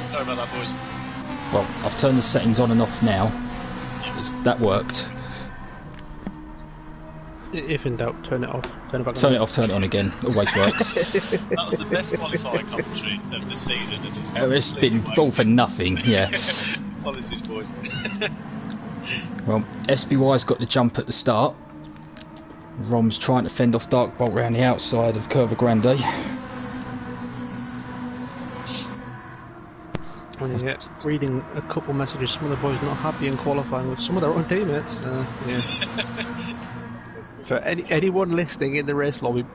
Sorry about that, boys. Well, I've turned the settings on and off now. That worked. If in doubt, turn it off. Turn it back on. Turn it off, turn it on again. Always works. That was the best qualifying commentary of the season. It's been all for nothing, yeah. Apologies, boys. Well, SBY's got the jump at the start. Rom's trying to fend off Dark Bolt around the outside of Curva Grande. Yeah, reading a couple messages, some of the boys not happy in qualifying with some of their own teammates. Yeah. For anyone listening in the race lobby,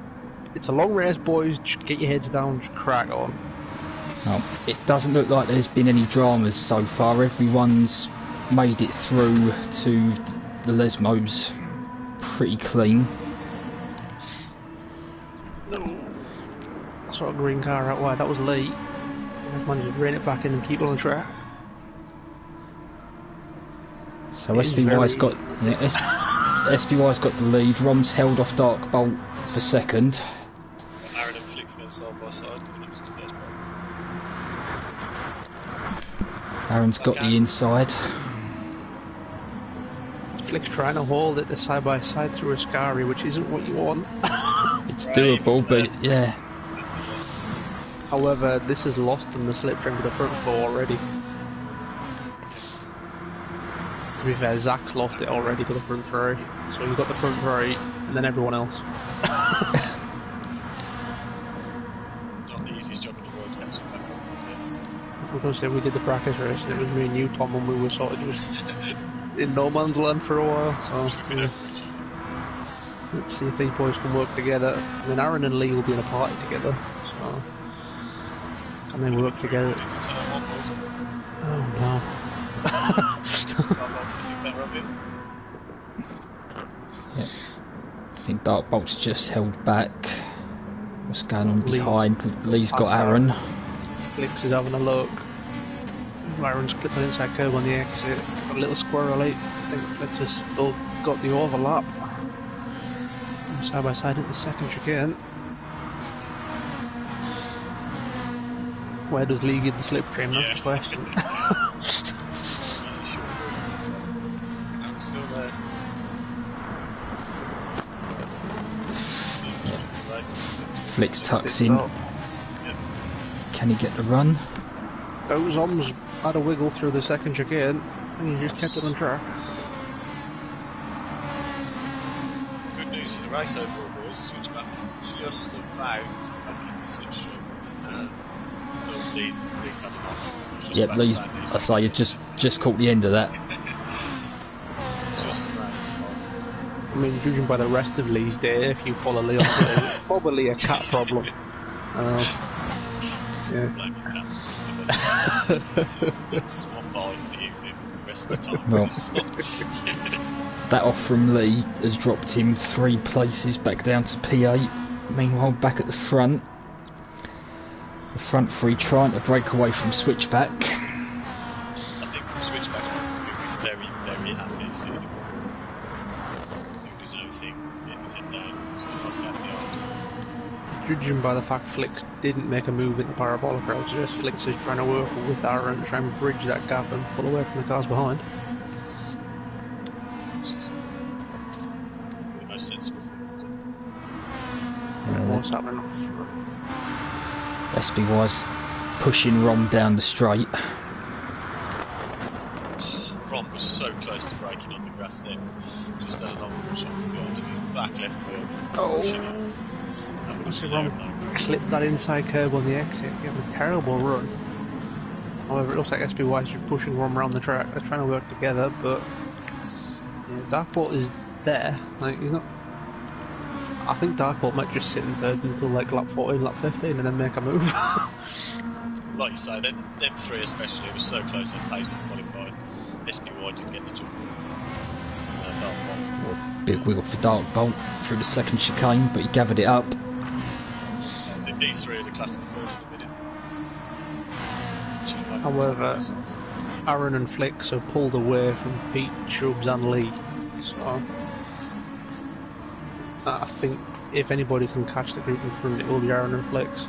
it's a long race, boys. Just get your heads down, just crack on. It doesn't look like there's been any dramas so far. Everyone's made it through to the Lesmos pretty clean. Sort of green car out wide, that was late. I've managed to rein it back in and keep on track. So SBY's got SBY's got the lead. Rom's held off Dark Bolt for second. Aaron and Flick's going side by side coming up to the first break. Aaron's got the inside. Flick's trying to hold it side by side through a Scari, which isn't what you want. It's doable, but yeah. However, this has lost them the slipstream to the front four already. Yes. To be fair, Zach's lost it already to the front three. So you've got the front three, and then everyone else. Not the easiest job in the world, catching back up. I was going to say, we did the practice race, and it was me and you, Tom, and we were sort of just in no man's land for a while. So yeah. Let's see if these boys can work together. I mean, Aaron and Lee will be in a party together. So. And they work together. Oh no. Yeah. I think Dark Bolt's just held back. What's going on behind? Lee's got Aaron. Flix is having a look. Aaron's clipping inside curve on the exit. Got a little squirrel. I think Flix has still got the overlap. Side by side at the second chicane. Where does Lee give the slipstream? That's the question. Still there. Flicks tucks in. Can he get the run? Ozom's had a wiggle through the second chicane and he just kept it on track. Good news news for the race overall, boys. Switchback is just about back into slipstream. Lee's had enough. Yep, Lee's, I say, you just caught the end of that. Just about, it's fine. I mean, judging by the rest of Lee's day, if you follow Lee on Twitter, it's probably a cat problem. Yeah. Blame his cats. That's his one bite in the evening. The rest of the time, Well, it's fun. that off from Lee has dropped him 3 places back down to P8. Meanwhile, back at the front, the front 3 trying to break away from Switchback. I think from Switchback's point of view, we're very, very happy to see him doing his own thing, getting his head down, so he must have behind. Judging by the fact Flicks didn't make a move in the parabolic, I would suggest Flicks is trying to work with Aaron to try and bridge that gap and pull away from the cars behind. The most sensible thing to do. What's happening? SBY's pushing Rom down the straight. Rom was so close to breaking on the grass then. Just had an old shot from behind him, his back left wheel. Pushing it. So Rom clipped that inside curb on the exit, gave him a terrible run. However, it looks like SBY's just pushing Rom around the track. They're trying to work together, but yeah, Darkbolt is there. Like, he's not. I think Darkbolt might just sit in third until like lap 14, lap 15, and then make a move. Like you say, them 3 especially was so close on pace in qualifying. SBY did get the jump. Big wiggle for Darkbolt through the second chicane, but he gathered it up. These 3 are the class of third in a minute. However, Aaron and Flicks have pulled away from Pete, Chubbs and Lee. So I think if anybody can catch the group in front, it will be Aaron and Flicks.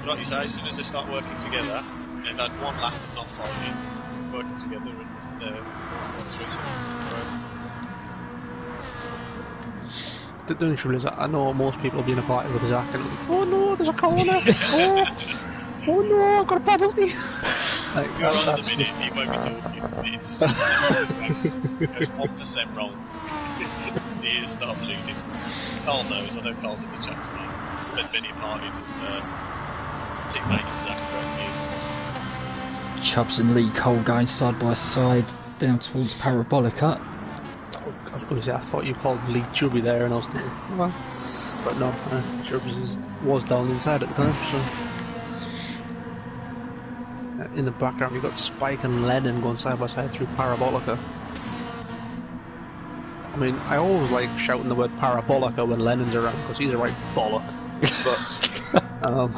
Like you say, as soon as they start working together, they've had 1 lap of not fighting, working together, and 3 seconds. The only trouble is, I know most people have been a party with Zach and like, oh no, there's a corner! Oh no, I've got a penalty! Like, You're on at the minute, he won't be talking. It's as simple as goes 1% wrong. The ears start bleeding. Carl knows, I know Carl's in the chat tonight. He's spent many parties with teammate and Zach throughout the years. Chubbs and Lee Cole going side by side down towards Parabolica. I was going to say, I thought you called Lee Chubby there, and I was thinking, well, but no, Chubbs was down inside at the time, so. In the background, you've got Spike and Lennon going side by side through Parabolica. I mean, I always like shouting the word Parabolica when Lennon's around, because he's a right bollock. But,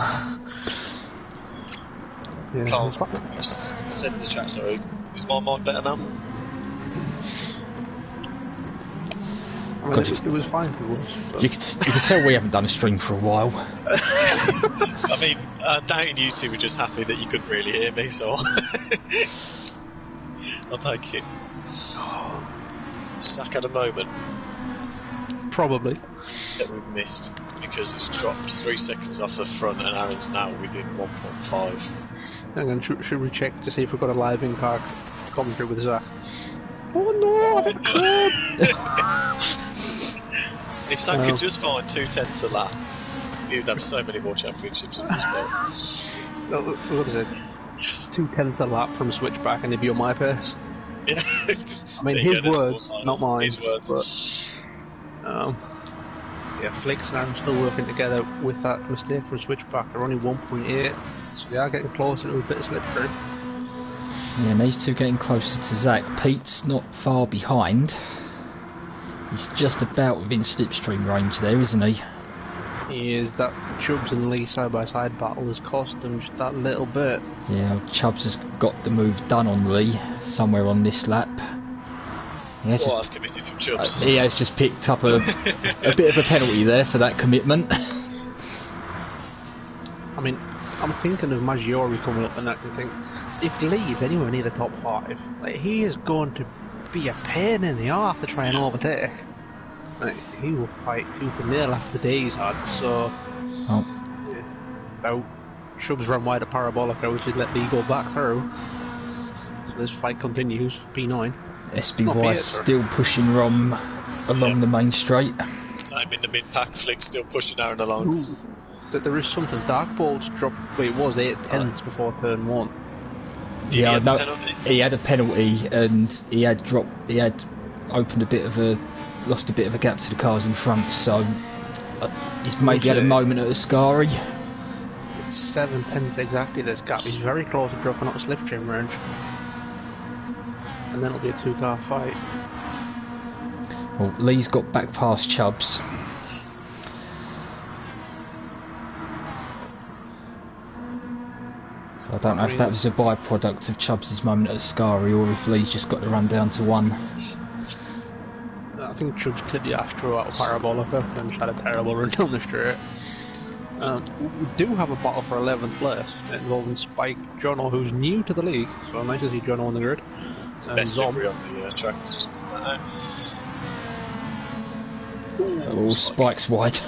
yeah, Carl, you've said in the chat, sorry, is my mic better now? I mean, it was fine for us. You can tell we haven't done a stream for a while. I mean, doubting you 2 were just happy that you couldn't really hear me, so I'll take it. Zach had a moment Probably. that we've missed because it's dropped 3 seconds off the front and Aaron's now within 1.5. Hang on, should we check to see if we've got a live in-car commentary with Zach? Oh no, I've hit the curb! If Zach could just find 2/10 a lap, he'd have so many more championships in his belt. No, what is it? 2/10 a lap from Switchback and he'd be on my pace. Yeah. I mean, his words, not mine. His words. But, yeah, Flicks and Aaron still working together with that mistake from Switchback. They're only 1.8, so they are getting closer to a bit of slipstream. Yeah, and these 2 getting closer to Zach. Pete's not far behind. He's just about within slipstream range there, isn't he? He is. That Chubbs and Lee side by side battle has cost them just that little bit. Yeah, Chubbs has got the move done on Lee somewhere on this lap. That's committed from Chubbs. He has just picked up a bit of a penalty there for that commitment. I mean, I'm thinking of Maggiore coming up and I can think, if Lee is anywhere near the top 5, like, he is going to be a pain in the arse to try and overtake. Like, he will fight tooth and nail after the day he's had, so... Oh. Yeah. Now, Chubbs ran wide at Parabolica, which has let Lee go back through. So this fight continues, P9. SBY still pushing Rom along the main straight. Same in the mid-pack, Flick still pushing Aaron along. Ooh. But there is something. Dark Bolt's dropped. Wait, it was 8/10 before turn 1. Did he have a penalty? He had a penalty, and he had opened lost a bit of a gap to the cars in front. So he's maybe had a moment at Ascari. It's 7/10 exactly. This gap. He's very close to dropping out of slipstream range, and then it'll be a 2-car fight. Well, Lee's got back past Chubbs. So I don't know if that was a byproduct of Chubbs' moment at Ascari, or if Lee's just got to run down to 1. I think Chubbs clipped the Astro out of Parabolica and had a terrible run down the straight. We do have a battle for 11th place involving Spike Jono, who's new to the league, so nice to see Jono on the grid. Best livery on the track. Just Oh, Spike's wide.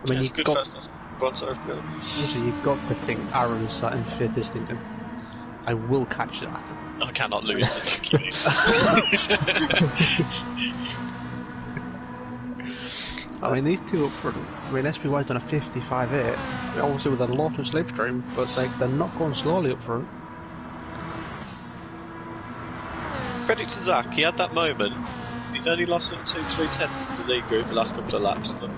I mean, it's good first. Go on, sorry. Also, you've got to think Aaron sat in 5th is thinking, I will catch that. I cannot lose to Zach. I mean, these two up front, I mean, SPY's done a 55.8, obviously with a lot of slipstream, but like, they're not going slowly up front. Credit to Zach, he had that moment. He's only lost 2-3 tenths to the league group the last couple of laps. I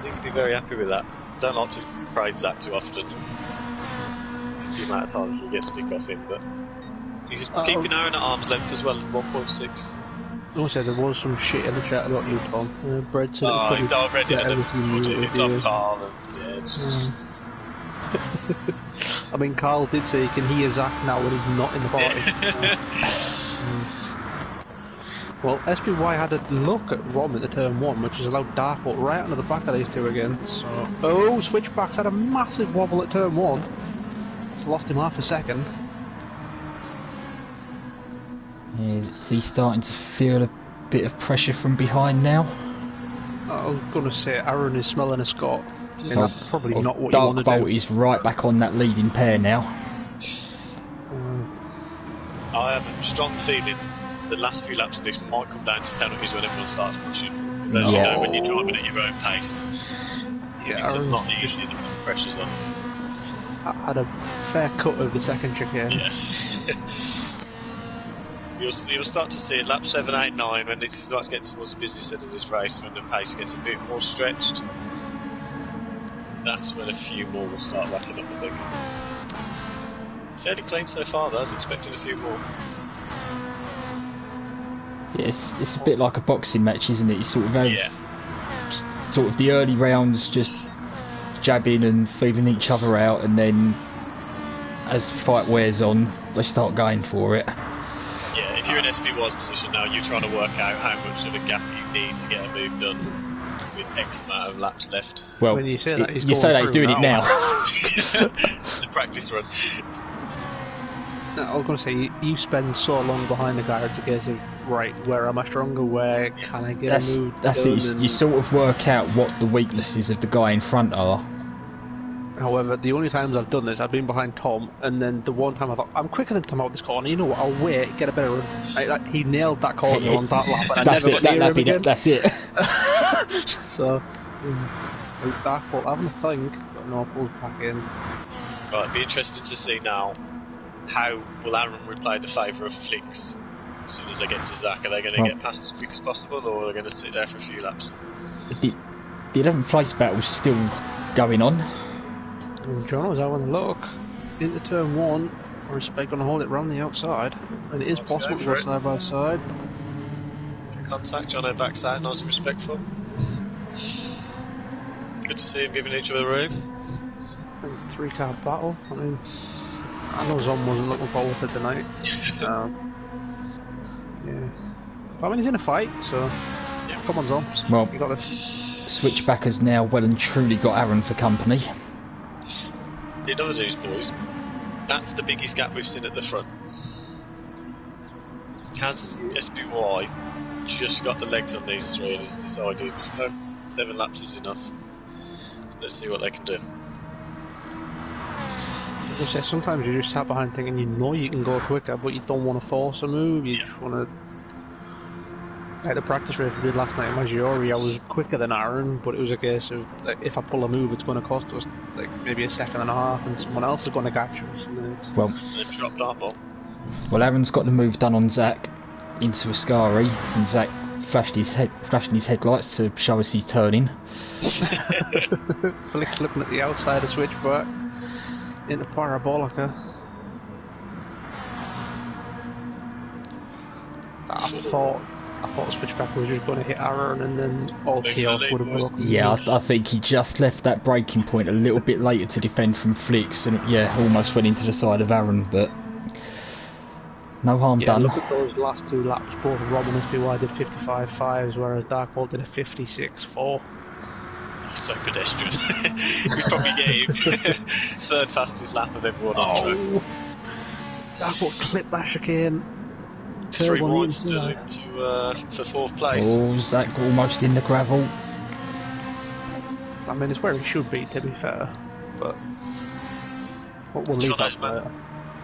think he'd be very happy with that. Don't like to praise Zach too often. Just the amount of times we get stick off him, but he's keeping Aaron at arm's length as well, 1.6. Also, there was some shit in the chat about you, Tom. Brett said he's already it's off Carl, and yeah, just... I mean, Carl did say he can hear Zach now when he's not in the party. Well, SPY had a look at Rom at the turn 1, which has allowed Darkbolt right under the back of these two again. So, Switchback's had a massive wobble at turn 1. It's lost him half a second. Is he starting to feel a bit of pressure from behind now? I was going to say Aaron is smelling a Scot. And that's probably not what you want to do. Darkbolt is right back on that leading pair now. I have a strong feeling the last few laps of this might come down to penalties when everyone starts pushing. Because as you know, when you're driving at your own pace, it's a lot easier to put the pressures on. I had a fair cut of the second chicane. Yeah. You'll start to see it lap 7, 8, 9 when it starts getting towards the business end of this race, when the pace gets a bit more stretched. That's when a few more will start racking up, I think. Fairly clean so far though, I was expecting a few more. Yeah, it's a bit like a boxing match, isn't it? You sort of have sort of the early rounds just jabbing and feeling each other out, and then as the fight wears on, they start going for it. Yeah, if you're in SPY's position now, you're trying to work out how much of a gap you need to get a move done with X amount of laps left. Well, when you say that, he's doing it now. It's a practice run. I was going to say, you spend so long behind the car, it's a case of, right, where am I stronger, where can I get a move? That's it, you sort of work out what the weaknesses of the guy in front are. However, the only times I've done this, I've been behind Tom, and then the one time I thought, I'm quicker than Tom out this corner, you know what, I'll wait, get a better run. He nailed that corner on that lap, and I never got near him again. That's it. So, Darkbolt having a thing, but no, pulls back in. Right, it'd be interesting to see now how will Aaron replay the favour of Flicks as soon as they get to Zach. Are they going to get past as quick as possible, or are they going to sit there for a few laps? The 11th place battle's still going on. John was having a look into turn 1. Or is Spike going to hold it round the outside? And it is possible to go side by side. Contact, Jono backs out, nice and respectful. Good to see him giving each other room. 3-car battle. I mean, I know Zom wasn't looking forward to tonight. Yeah. But I mean, he's in a fight, so come on, Zom. Well, you got this. Switchback has now well and truly got Aaron for company. In other news, boys, that's the biggest gap we've seen at the front. Has SPY just got the legs on these three and has decided, no, 7 laps is enough. Let's see what they can do. I say, sometimes you just sat behind thinking you know you can go quicker, but you don't want to force a move. You just want to. Like the practice race we did last night in Maggiore, I was quicker than Aaron, but it was a case of like, if I pull a move, it's going to cost us like maybe a second and a half, and someone else is going to catch us. And well, they've dropped our ball. Well, Aaron's got the move done on Zach into Ascari, and Zach flashing his headlights to show us he's turning. Flick's looking at the outside of switchback into Parabolica. I thought switchback was just going to hit Aaron, and then all chaos would have broken. Yeah, I think he just left that braking point a little bit later to defend from Flicks, and yeah, almost went into the side of Aaron, but no harm done. Look at those last two laps. Both Rob and SPY did 55.5s, whereas Darkbolt did a 56.4. So pedestrian. He's probably getting third fastest lap of everyone on track. Darkbolt clipped that chicane. 3 points for 4th place. Oh, Zach almost in the gravel. I mean, it's where he should be, to be fair. But we'll leave that there.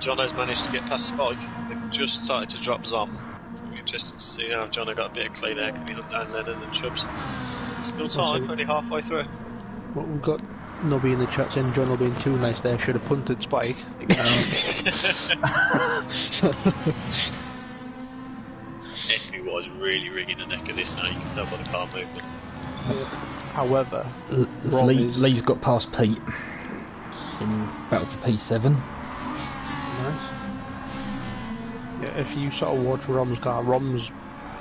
Jono's managed to get past Spike. They've just started to drop Zom. It'll be interesting to see how Jono got a bit of clean air. Can he hunt down Lennon and Chubbs? Still time, only halfway through. Well, we've got Nobby in the chat saying Jono being too nice there. Should have punted Spike. SB was really wringing the neck of this now, you can tell by the car movement. However, Lee's got past Pete in battle for P7. Nice. Yeah, if you sort of watch Rom's car, Rom's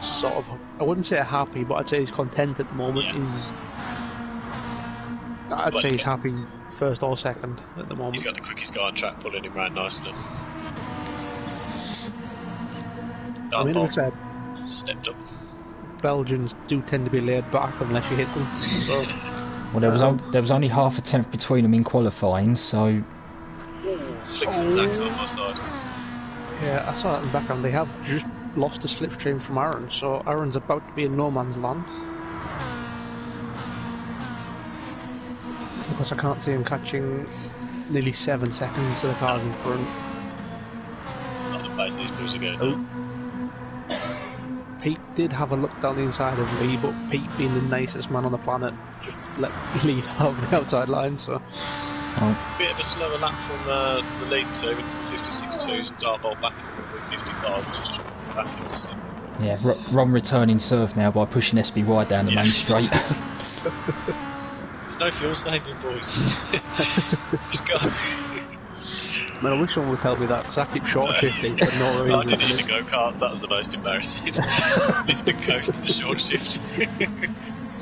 sort of, I wouldn't say happy, but I'd say he's content at the moment. Yeah. I'd say he's happy first or second at the moment. He's got the quickest guy on track, pulling him round nicely. I mean, like I said, stepped up. Belgians do tend to be laid back unless you hit them. So, well, there was only half a tenth between them in qualifying, so. Flicks and Zach's on my side. Yeah, I saw that in the background. They have just lost a slipstream from Aaron, so Aaron's about to be in no man's land. Because I can't see him catching nearly 7 seconds to the cars in front. Not the place these boys are going now. Pete did have a look down the inside of Lee, but Pete, being the nicest man on the planet, just let Lee have the outside line, so... Bit of a slower lap from the lead 2 into the 56.2s and Dartbolt back into the 55, which is just back into slip. Yeah, Ron returning serve now by pushing SBY down the main straight. There's no fuel saving, boys. Just go. I mean, I wish someone would tell me that, because I keep short shifting for no reason. I didn't even go karts, that was the most embarrassing. Lift and coast to the short shift.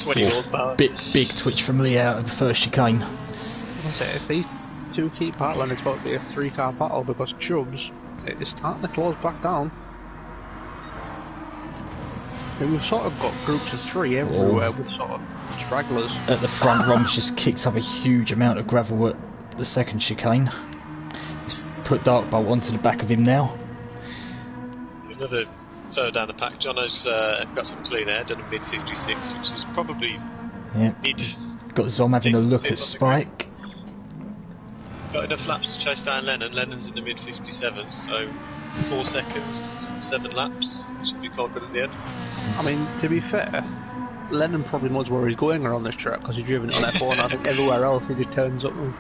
20 horsepower. Big twitch from Lee out of the first chicane. I say, if these two keep battling, it's about to be a 3-car battle, because Chubbs is starting to close back down. And we've sort of got groups of 3 everywhere with sort of stragglers. At the front, Rom's just kicked up a huge amount of gravel at the second chicane. He's put Darkbolt onto the back of him now. Another third down the pack. Jono's got some clean air, done a mid 56, which is probably mid. Got Zom having a look at Spike. Got enough laps to chase down Lennon. Lennon's in the mid 57, so 4 seconds, 7 laps. Should be quite good at the end. I mean, to be fair, Lennon probably knows where he's going around this track because he's driven it on F1. I think everywhere else he just turns up and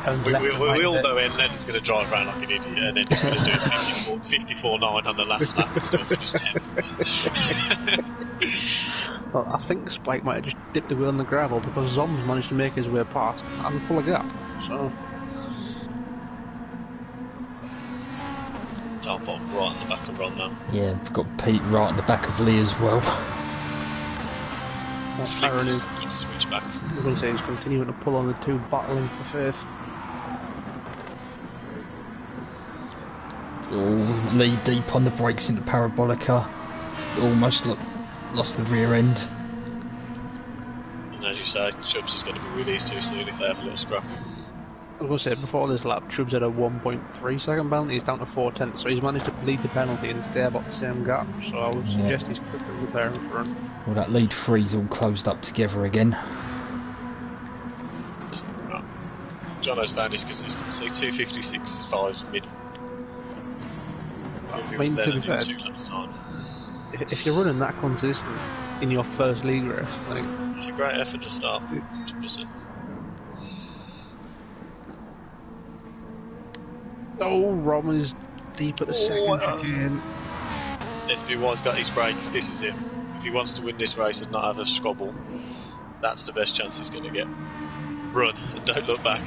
turns left. We all know Lennon's going to drive around like an idiot and then he's going to do 54.9 on the last lap and stuff and just 10. Well, I think Spike might have just dipped the wheel in the gravel because Zom's managed to make his way past and pull a gap. So. Dartbolt right in the back of Ron now. Yeah, we've got Pete right in the back of Lee as well. Aaron is good switch back. I'm going to say he's continuing to pull on the 2, battling for 5th. Oh, Lee deep on the brakes into Parabolica. Almost lost the rear end. And as you say, Chubbs is going to be released too soon if they have a little scrap. I was going to say, before this lap, Chubbs had a 1.3 second penalty, he's down to 4/10, so he's managed to bleed the penalty and stay about the same gap, so I would suggest he's quicker with there in front. Well, that lead 3's all closed up together again. Jono's found his consistency. 2:56.5 mid. I mean, to be fair, 2 laps time. if you're running that consistent in your first league race, like, it's a great effort to start. 100%. Oh, Rom is deep at the second chicane. SB1's got his brakes. This is it. If he wants to win this race and not have a squabble, that's the best chance he's going to get. Run and don't look back.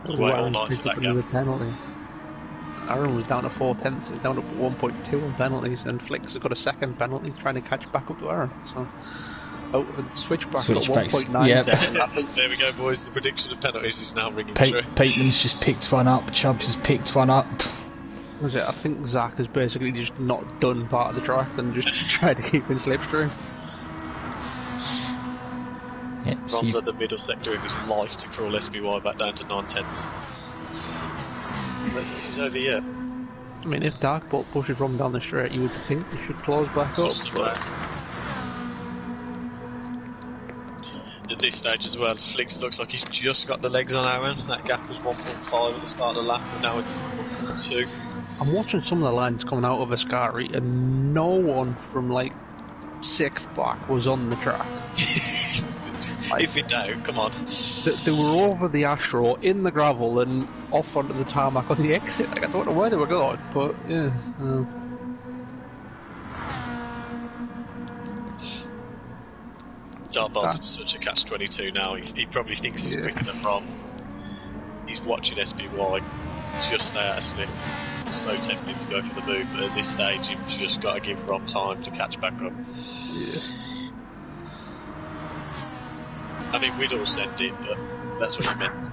We'll wait all night for that gap. Penalty. Aaron was down to 4/10, so he's down to 1.2 on penalties, and Flicks has got a second penalty trying to catch back up to Aaron. So, switchback got 1.9. Yep. There we go, boys. The prediction of penalties is now ringing true. Peteman's just picked one up. Chubbs has picked one up. Was it? I think Zach has basically just not done part of the track and just tried to keep in slipstream. Yep, Ron's at the middle sector of his life to crawl SBY back down to 9/10. This is over yet. I mean, if Darkbolt pushes Ron down the straight, you would think he should close back up. But... at this stage as well, Flicks looks like he's just got the legs on Aaron. That gap was 1.5 at the start of the lap, and now it's 2. I'm watching some of the lines coming out of Ascari, and no one from like 6th back was on the track. Like, if in doubt, come on. They were over the Astro, in the gravel, and off onto the tarmac on the exit. Like, I don't know where they were going, but yeah. Dartbar's in such a catch-22 now. He probably thinks he's quicker than Ron. He's watching SBY just stay out of slip. It's so tempting to go for the move, but at this stage, you've just got to give Ron time to catch back up. Yeah. I mean, we'd all send it, but that's what he meant.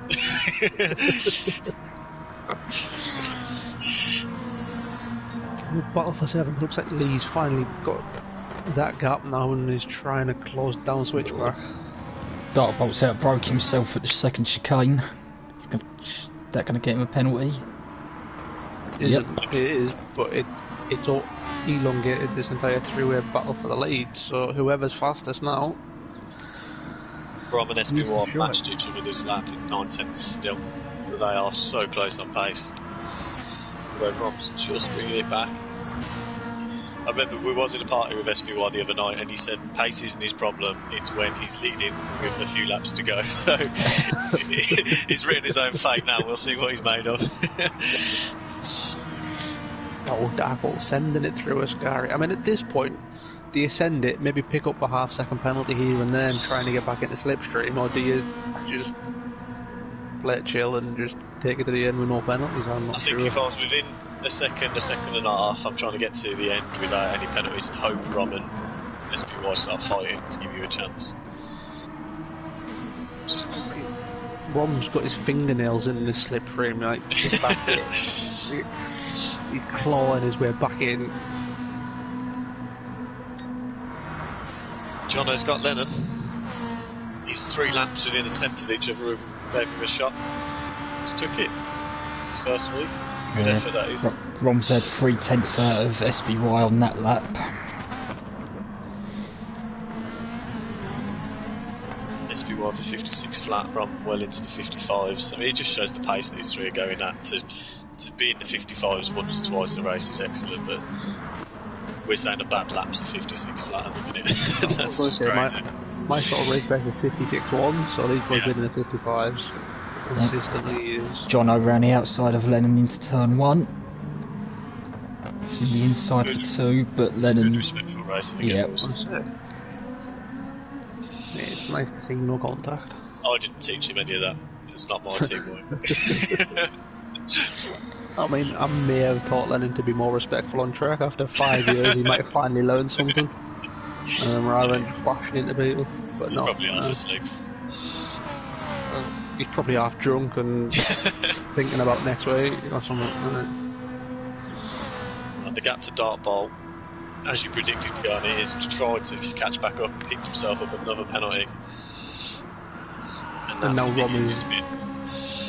Battle for 7 looks like Lee's finally got that gap now and is trying to close down switchback. Darkbolt's out, broke himself at the second chicane. That going to get him a penalty? Yep. It is, but it's all elongated this entire three-way battle for the lead, so whoever's fastest now... Rom and SB1 matched each other this lap in 9/10 still, so they are so close on pace. Where Rom's just bringing it back. I remember we was in a party with SB1 the other night, and he said pace isn't his problem, it's when he's leading with a few laps to go. So he's written his own fate now, we'll see what he's made of. Oh, Darkbolt sending it through Ascari. I mean, at this point, do you send it, maybe pick up a half-second penalty here and there and trying to get back into slipstream, or do you just play it chill and just take it to the end with no penalties? I'm not sure. I think if I was within a second and a half, I'm trying to get to the end without any penalties and hope Rom and SBY start fighting to give you a chance. Rom's got his fingernails in this slipstream, like, he's clawing his way back in. Jono's got Lennon. He's 3 laps within a tenth of each other with gave him a shot. Just took it. His first move. It's a good effort, that is. Rom's had 3/10 out of SBY on that lap. SBY for 56 flat, Rom well into the 55s. I mean, it just shows the pace these three are going at. To be in the 55s once or twice in a race is excellent, but we're saying a bad lap's a 56 flat at the minute. That's just crazy. My sort of race pace is 56.1, so these boys been in the 55s consistently years. Jono ran the outside of Lennon into turn 1. He's in the inside for 2, but Lennon... Good respectful racing again. Yeah, it's nice to see no contact. I didn't teach him any of that. It's not my teamwork. I mean, I may have taught Lennon to be more respectful on track. After 5 years, he might have finally learned something. Rather than bashing into people. But he's probably half asleep. He's probably half drunk and thinking about next week or something. And the gap to Dartbolt, as you predicted, Garni, is tried to catch back up and picked himself up another penalty. And that's the easiest bit.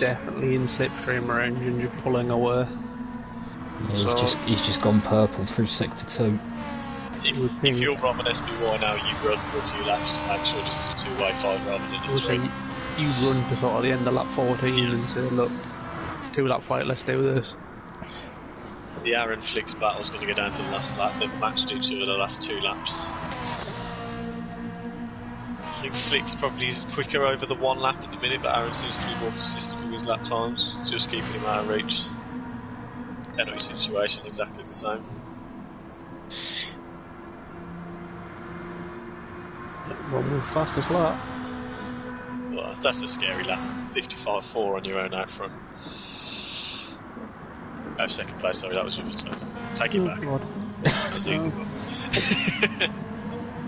Definitely in slipstream range and just pulling away. Yeah, he's just gone purple through sector 2. if you're Rom and SBY now, you run for a few laps to make sure this is a two-way fight rather than a three. You run to sort of the end of lap 14 and say, look, 2-lap fight, let's do this. The Aaron Flicks battle's going to go down to the last lap. They've matched each other the last 2 laps. I think Flicks probably is quicker over the 1 lap at the minute, but Aaron seems to be more consistent with his lap times, just keeping him out of reach. Penalty situation exactly the same. One with the fastest lap. Well, that's a scary lap. 55.4 on your own out front. Oh, second place, sorry, that was with your time. Take it back. God. That was easy.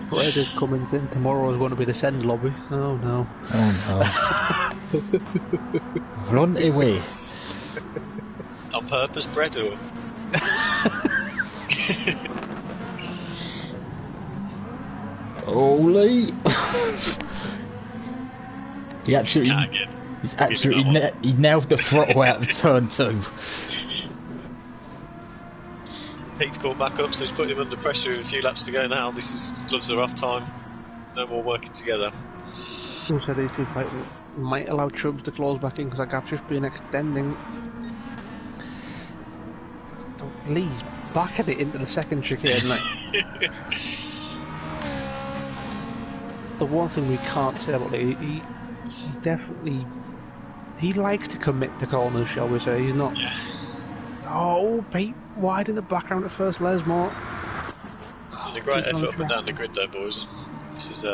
Whatever's coming in tomorrow is going to be the send lobby. Oh no. Oh no. Run away. On purpose, Brett, or? Holy. He's absolutely he nailed the throttle out of turn 2. Pete's caught back up, so he's putting him under pressure with a few laps to go now. Gloves are off time. No more working together. Also, these two fight might allow Chubbs to close back in because that gap's just been extending. Lee's back at it into the second chicane. Like, the one thing we can't say about Lee, he definitely likes to commit to corners, shall we say. He's not. Yeah. Oh, Pete, wide in the background at first, Lesmore. A great effort up and down the grid there, boys. This is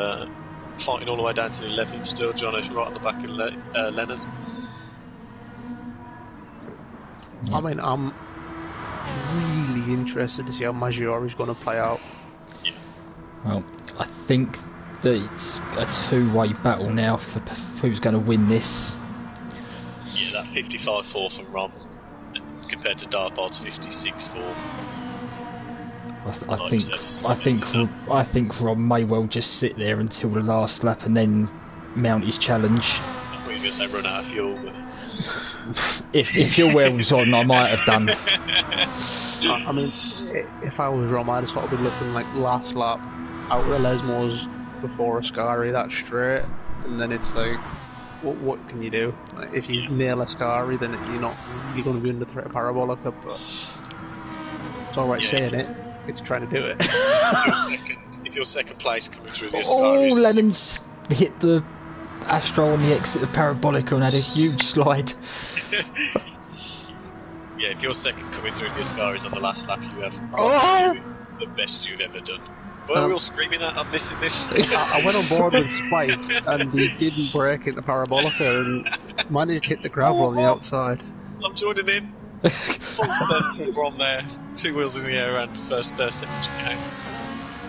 fighting all the way down to the 11th still. Jono's right on the back of Leonard. I mean, I'm really interested to see how Maggiore is going to play out. Yeah. Well, I think that it's a 2-way battle now for who's going to win this. Yeah, that 55.4 from Rom compared to Dartbard's 56.4. I think Rob may well just sit there until the last lap and then mount his challenge. I thought you were going to say run out of fuel, but... if your wheel was on, I might have done. I mean, if I was Rom, I'd sort of be looking like last lap out of the Lesmores before Ascari, that's straight, and then it's like, what can you do? Like, if you nail Ascari, then you're going to be under threat of Parabolica, but it's alright saying it. It's trying to do it. if you're second place coming through the Ascaris... Oh, Lennon's hit the Astro on the exit of Parabolica and had a huge slide. Yeah, if you're second coming through the Ascaris on the last lap, you have got to do the best you've ever done. But we're all screaming at, I'm missing this. I went on board with Spike and he didn't brake into Parabolica and managed to hit the gravel on the outside. I'm joining in. Full send from Ron there. 2 wheels in the air and second chicane.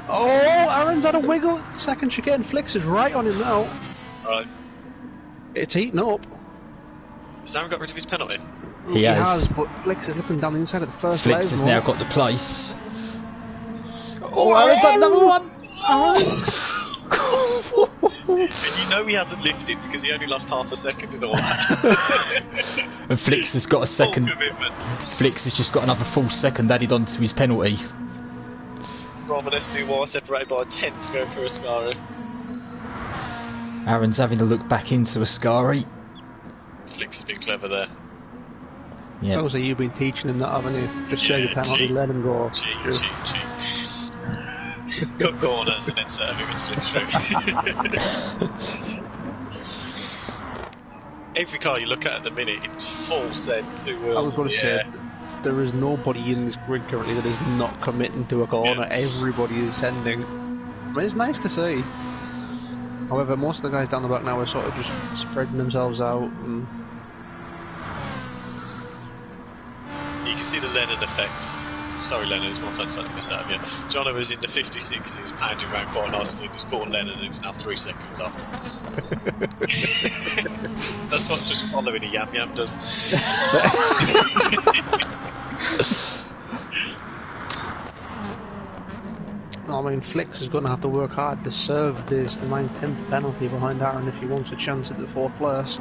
Oh, Aaron's had a wiggle at the second chicane. Flicks is right on him now. Right. It's eating up. Has Aaron got rid of his penalty? He has, but Flicks is looking down the inside of the first Flicks has now got the place. Oh, Aaron's had number 1! And you know he hasn't lifted because he only lost half a second and all that. And Flicks has got a second. Flicks has just got another full second added onto his penalty. Rom and SBY separated by a 10th going for Ascari. Aaron's having a look back into Ascari. Flicks has been clever there. Yeah. Also, you've been teaching him that, haven't you? Just show the penalty, let him go. Cheat. Cut corners and then serve him and slip through. Every car you look at the minute, it's full send, 2 wheels. I was going to say, there is nobody in this grid currently that is not committing to a corner. Yeah. Everybody is sending. I mean, it's nice to see. However, most of the guys down the back now are sort of just spreading themselves out. And... you can see the Lennon effects. Sorry, Lennon, it's one time to miss out of you. Jono was in the 56s, pounding around quite nicely. He's caught Lennon and he's now 3 seconds off. That's what just following a yam yam does. I mean, Flicks is going to have to work hard to serve this 9/10 penalty behind Aaron if he wants a chance at the 4th place.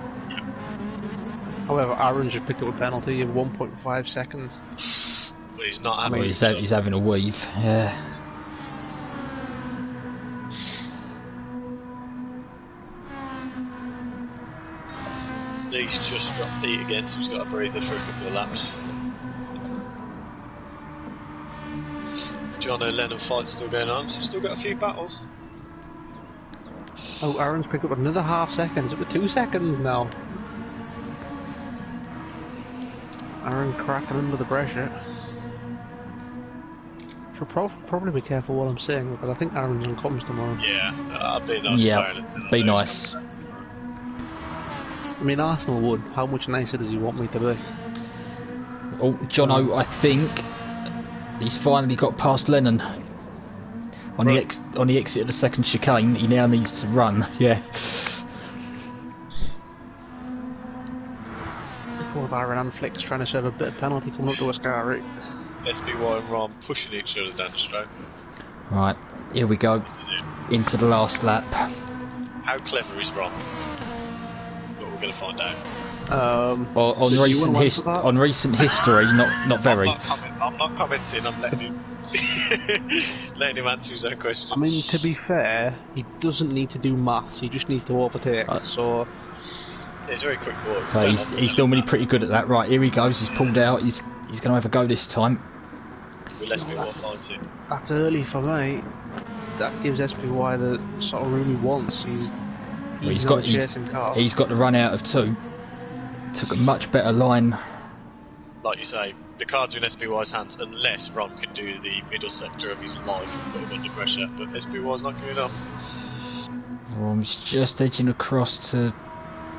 However, Aaron just picked up a penalty in 1.5 seconds. But he's not having he's having a weave, yeah. Andy's just dropped Pete again, so he's got a breather for a couple of laps. Jono Lennon fight's still going on, so still got a few battles. Oh, Aaron's picked up another half second. It's up to 2 seconds now. Aaron cracking under the pressure. Should probably be careful what I'm saying, because I think Aaron's on comms tomorrow. Yeah, I'd be nice to Aaron until be nice. I mean, Arsenal would. How much nicer does he want me to be? Oh, Jono, I think he's finally got past Lennon. On the exit of the second chicane, he now needs to run. Yeah. Both Aaron and Flick's trying to serve a bit of penalty coming up to us, Gary. SBY and Ron pushing each other down the straight. Right, here we go. This is it. Into the last lap. How clever is Ron? But we're going to find out. On recent history, not very. I'm not commenting. I'm letting him letting him answer his own questions. I mean, to be fair, he doesn't need to do maths. He just needs to overtake. So he's a very quick boy. So he's normally pretty good at that. Right, here he goes. He's pulled out. He's going to have a go this time. With SPY fighting. That's early for me. That gives SPY the sort of room he wants. He's got to run out of 2. Took a much better line. Like you say, the cards are in SPY's hands unless Ron can do the middle sector of his life and put him under pressure, but SPY's not giving up. Ron's just edging across to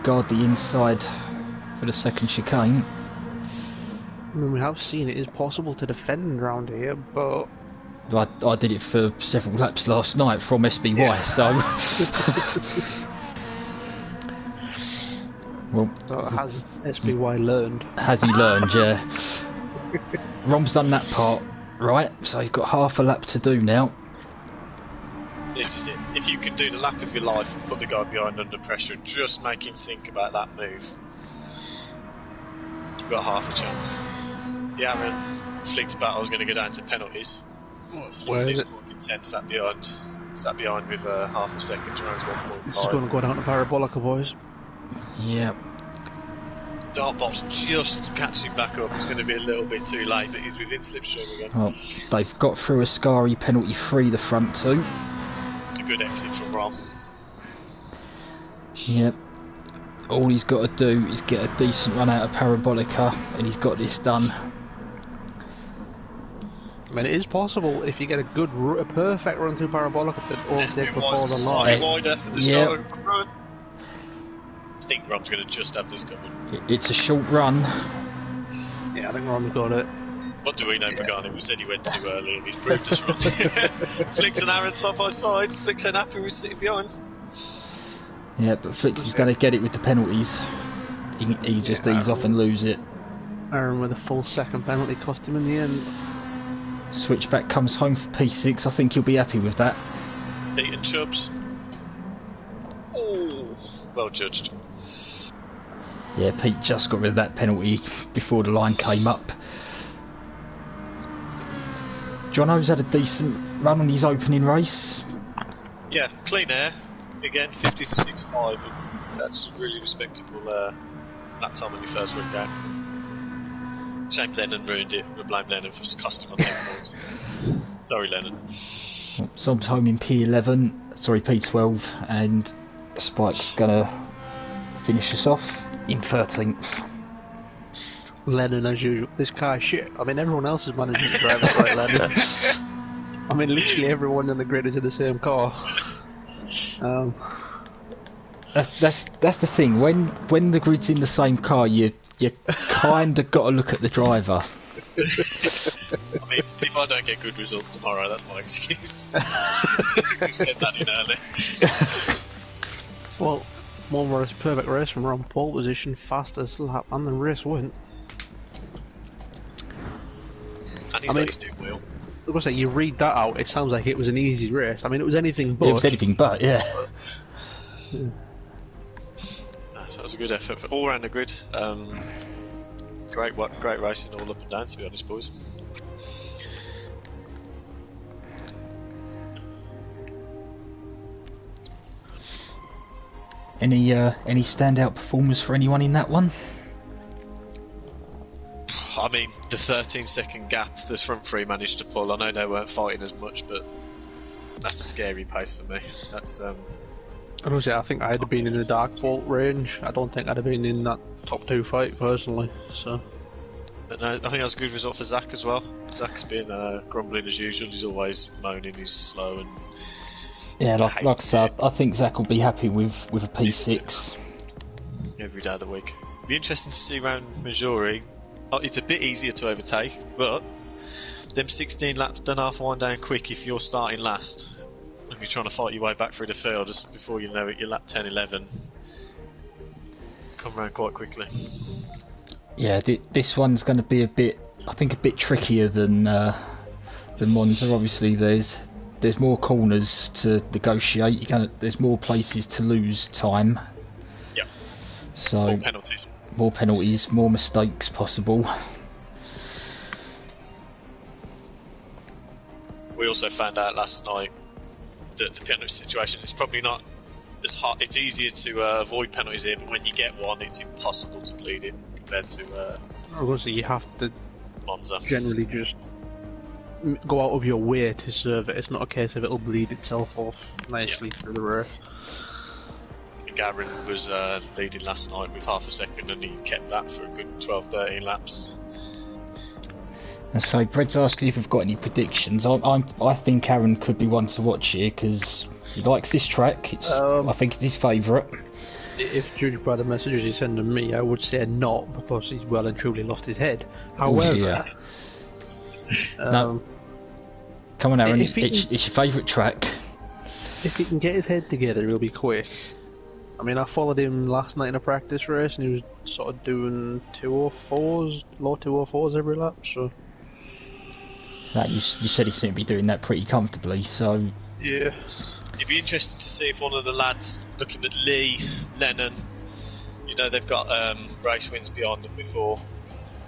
guard the inside for the second chicane. I mean, we have seen it is possible to defend around here, but I did it for several laps last night from SBY, yeah. So well, has SBY learned? Has he learned? Yeah. Rom's done that part, right? So he's got half a lap to do now. This is it. If you can do the lap of your life and put the guy behind under pressure and just make him think about that move, you've got half a chance. The Aaron Flick's battle is going to go down to penalties. Where is it? Sat behind with half a second. Jerome's 1.5. This is going to go down to Parabolica, boys. Yep. Dartbot's just catching back up. It's going to be a little bit too late, but he's within slipstream again. Well, they've got through Ascari penalty free, the front 2. It's a good exit from Ron. Yep. All he's got to do is get a decent run out of Parabolica, and he's got this done. I mean, it is possible if you get a perfect run through Parabolica to overtake before the line. Wider for the start of the run. I think Ron's going to just have this covered. It's a short run. Yeah, I think Ron's got it. What do we know, Pagani? We said he went too early and he's proved us wrong. Flicks and Aaron side by side. Flicks ain't happy with sitting behind. Yeah, but Flicks is going to get it with the penalties. He just ease off and lose it. Aaron with a full second penalty cost him in the end. Switchback comes home for P6. I think he'll be happy with that. Pete and Chubbs. Oh, well judged. Yeah, Pete just got rid of that penalty before the line came up. Jono's had a decent run on his opening race. Yeah, clean air. Again, 56.5, and that's really respectable lap time on your first week out. Shame Lennon ruined it. We blame Lennon for costing on 10 points. Sorry, Lennon. Sob's home in P11, sorry, P12, and Spike's gonna finish us off in 13th. Lennon, as usual. This car's shit. I mean, everyone else is managing to drive it like Lennon. I mean, literally everyone in the grid is in the same car. That's the thing. When the grid's in the same car, you kind of got to look at the driver. I mean, if I don't get good results tomorrow, that's my excuse. Just get that in early. Well, one was a perfect race from around pole position, fastest lap, and the race went. And he's got his new wheel. I was going to say, you read that out, it sounds like it was an easy race. I mean, it was anything but. It was anything but, yeah. So that was a good effort for all around the grid. Great racing all up and down, to be honest, boys. Any standout performers for anyone in that one? I mean, the 13-second gap the front three managed to pull. I know they weren't fighting as much, but that's a scary pace for me. That's I think I'd have been in the Dark Bolt range. I don't think I'd have been in that top 2 fight personally. So, but no, I think that's a good result for Zach as well. Zach's been grumbling as usual. He's always moaning. He's slow and like I said, I think Zach will be happy with a P6 every day of the week. It'll be interesting to see around Missouri. It's a bit easier to overtake, but them 16 laps don't half wind down quick if you're starting last and you're trying to fight your way back through the field. Just before you know it, you're lap 10, 11. Come around quite quickly. Yeah, this one's going to be a bit trickier than Monza. Obviously, there's more corners to negotiate. There's more places to lose time. Yep. So More penalties, more mistakes possible. We also found out last night that the penalty situation is probably not as hard. It's easier to avoid penalties here, but when you get one, it's impossible to bleed it compared to. Obviously, you have to Monza. Generally just go out of your way to serve it. It's not a case of it'll bleed itself off nicely through the rear. Gran was leading last night with half a second, and he kept that for a good 12-13 laps. And so Bred's asking if we've got any predictions. I think Aaron could be one to watch here because he likes this track. I think it's his favourite. If judged by the messages he's sending me, I would say not, because he's well and truly lost his head. However, no. Come on, Aaron, it's your favourite track. If he can get his head together, he'll be quick. I mean, I followed him last night in a practice race, and he was sort of doing 204s, low 204s every lap. So you said he seemed to be doing that pretty comfortably. So yeah, it'd be interesting to see if one of the lads, looking at Lee, Lennon, they've got race wins beyond them before.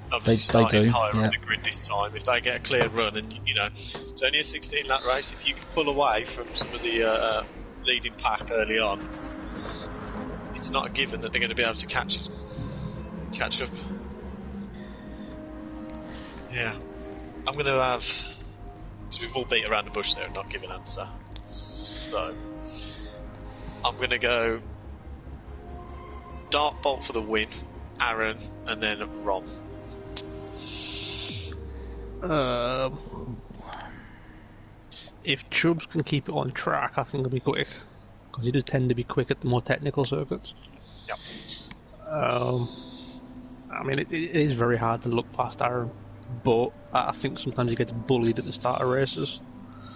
Obviously starting higher on the grid this time. If they get a clear run, and it's only a 16-lap race, if you can pull away from some of the leading pack early on, it's not a given that they're going to be able to catch up. Yeah, I'm going to have, because we've all beat around the bush there and not given an answer, so I'm going to go Dark Bolt for the win, Aaron, and then Ron. If Chubbs can keep it on track, I think he'll be quick, because he does tend to be quick at the more technical circuits. Yep. I mean, it is very hard to look past Aaron, but I think sometimes he gets bullied at the start of races.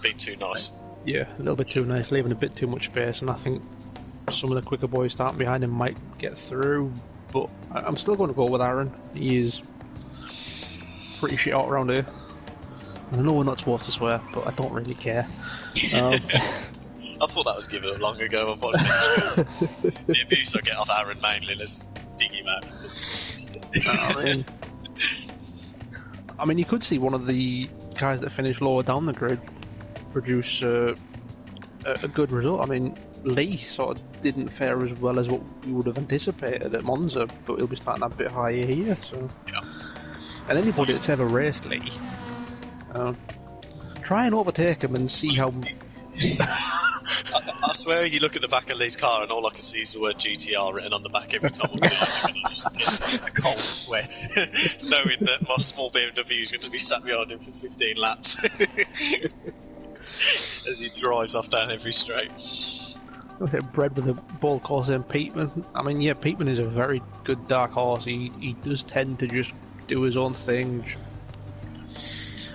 Being too nice. Yeah, a little bit too nice, leaving a bit too much space, and I think some of the quicker boys starting behind him might get through, but I'm still going to go with Aaron. He is pretty shit out around here. I know we're not supposed to swear, but I don't really care. I thought that was given up long ago. Unfortunately, the abuse I get off Aaron mainly, let's dig him out. I mean, you could see one of the guys that finished lower down the grid produce a good result. I mean, Lee sort of didn't fare as well as what we would have anticipated at Monza, but he'll be starting a bit higher here. So, yeah. And anybody that's ever raced Lee, try and overtake him and see how. I swear, you look at the back of Lee's car and all I can see is the word GTR written on the back every time. I'm just get a cold sweat, knowing that my small BMW is going to be sat behind him for 15 laps as he drives off down every straight. Okay, bred with a ball course in Peatman. I mean, yeah, Peatman is a very good dark horse. He does tend to just do his own thing.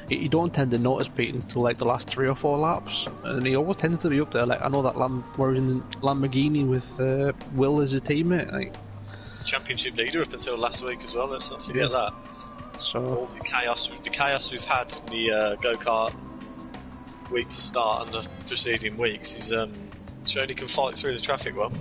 You don't tend to notice Pete until like the last 3 or 4 laps, and he always tends to be up there. Like, I know that where he's in the Lamborghini with Will as a teammate. Like, championship leader up until last week as well. Let's not forget that. So all the chaos we've had in the go-kart week to start and the preceding weeks, he's shown he can fight through the traffic well.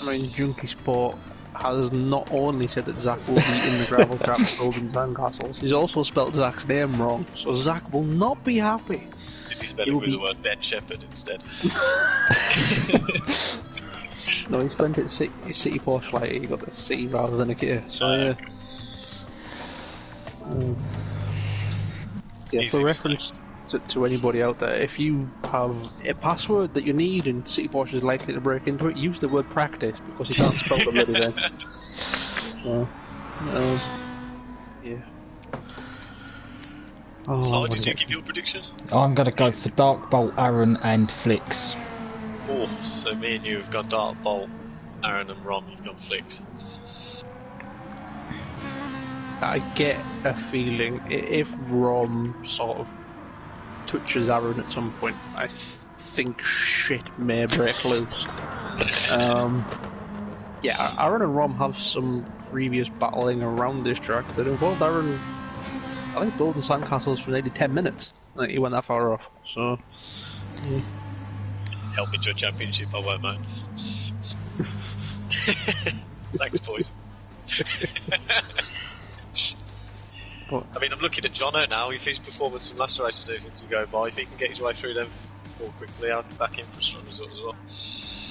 I mean, Junkie Sport has not only said that Zach will be in the gravel trap building sandcastles, he's also spelt Zach's name wrong, so Zach will not be happy. Did he spell it with the word dead shepherd instead? No, he spent it City Porsche like he got the City rather than a Kia. So yeah. Yeah, for reference to anybody out there, if you have a password that you need and City Porsche is likely to break into it, use the word practice because you can't spell the bloody thing. So, yeah. Oh, So, did you give your prediction? I'm going to go for Dark Bolt, Aaron, and Flicks. Oh, so me and you have gone Dark Bolt, Aaron and Rom, you've gone Flicks. I get a feeling if Rom sort of touches Aaron at some point, I think shit may break loose. Yeah, Aaron and Rom have some previous battling around this track that involved Aaron, I think, building sandcastles for nearly 10 minutes. Like, he went that far off, so... Yeah. Help me to a championship, I won't mind. Thanks, boys. But, I mean, I'm looking at Jono now. If his performance from last race was anything to go by, if he can get his way through them more quickly, I'll be back in for a strong result as well.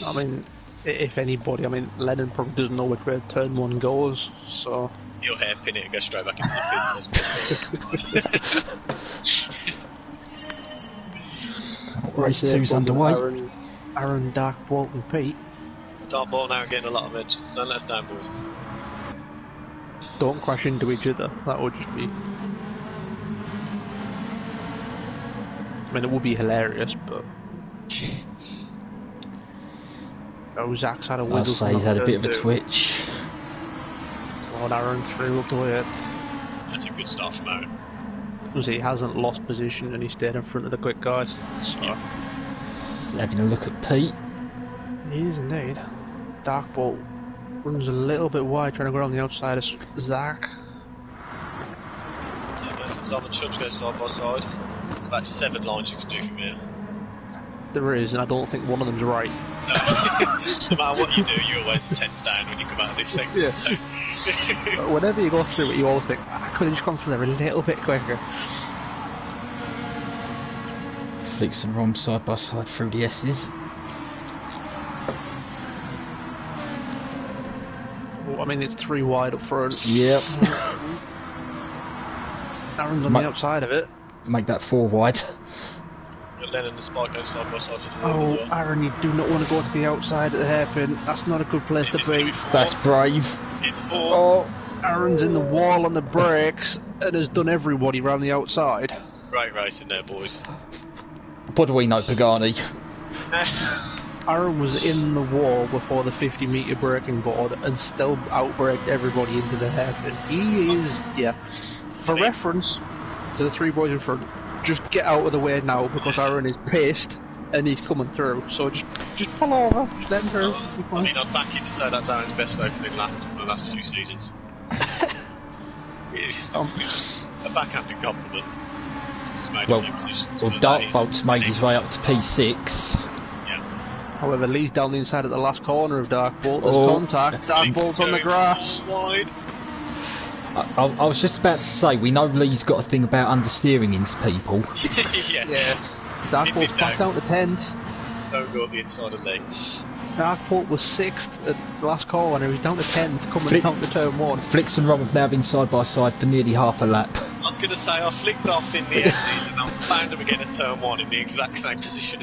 I mean, if anybody, I mean, Lennon probably doesn't know which way turn one goes, so... He'll hairpin it and go straight back into the pits. Race 2's underway. Aaron, Dark Bolt and Pete. Dark Ball now getting a lot of mentions. Don't let us down, boys. Don't crash into each other. That would just be... I mean, it would be hilarious, but... Oh, Zach's had a wiggle. I'll say he's had a bit of a twitch. Lord Aaron threw up the way. That's a good start from Aaron. He hasn't lost position and he stayed in front of the quick guys. So. Yeah. Having a look at Pete. He is indeed. Dark Bolt runs a little bit wide, trying to go around the outside of Zach. So momentum's on the Chubs go side by side. There's about 7 lines you can do from here. There is, and I don't think one of them's right. No. No matter what you do, you're always 10th down when you come out of this sector. Yeah. So. Whenever you go through it, you always think, I could have just gone through there a little bit quicker. Flicks and Rom side by side through the S's. Well, I mean, it's 3 wide up front. Yep. Aaron's on the outside of it. Make that 4 wide. Lennon and Spike go side by side for the Oh, as well. Aaron, you do not want to go to the outside of the hairpin. That's not a good place to be. That's brave. It's 4. Oh, Aaron's in the wall on the brakes and has done everybody round the outside. Great racing there, boys. What do we know, Pagani? Aaron was in the wall before the 50-metre braking board and still outbraked everybody into the hairpin. He is, yeah. For reference to the 3 boys in front, just get out of the way now because Aaron is pissed and he's coming through. So just pull over, just let him through. I mean, I'd back you to say that's Aaron's best opening lap from the last few seasons. It's just a backhanded compliment. He's made a few positions. Well, Dark Bolt's made his way up to P6. Yeah. However, Lee's down the inside at the last corner of Dark Bolt. There's contact. Dark Bolt's on the grass. Wide. I was just about to say, we know Lee's got a thing about understeering into people. Yeah. Dark Bolt's back down to 10th. Don't go up the inside of Lee. Dark Bolt was 6th at the last corner. He's down to 10th, coming down to turn 1. Flicks and Rom have now been side by side for nearly half a lap. I was going to say, I flicked off in the S's and I found him again at turn 1 in the exact same position.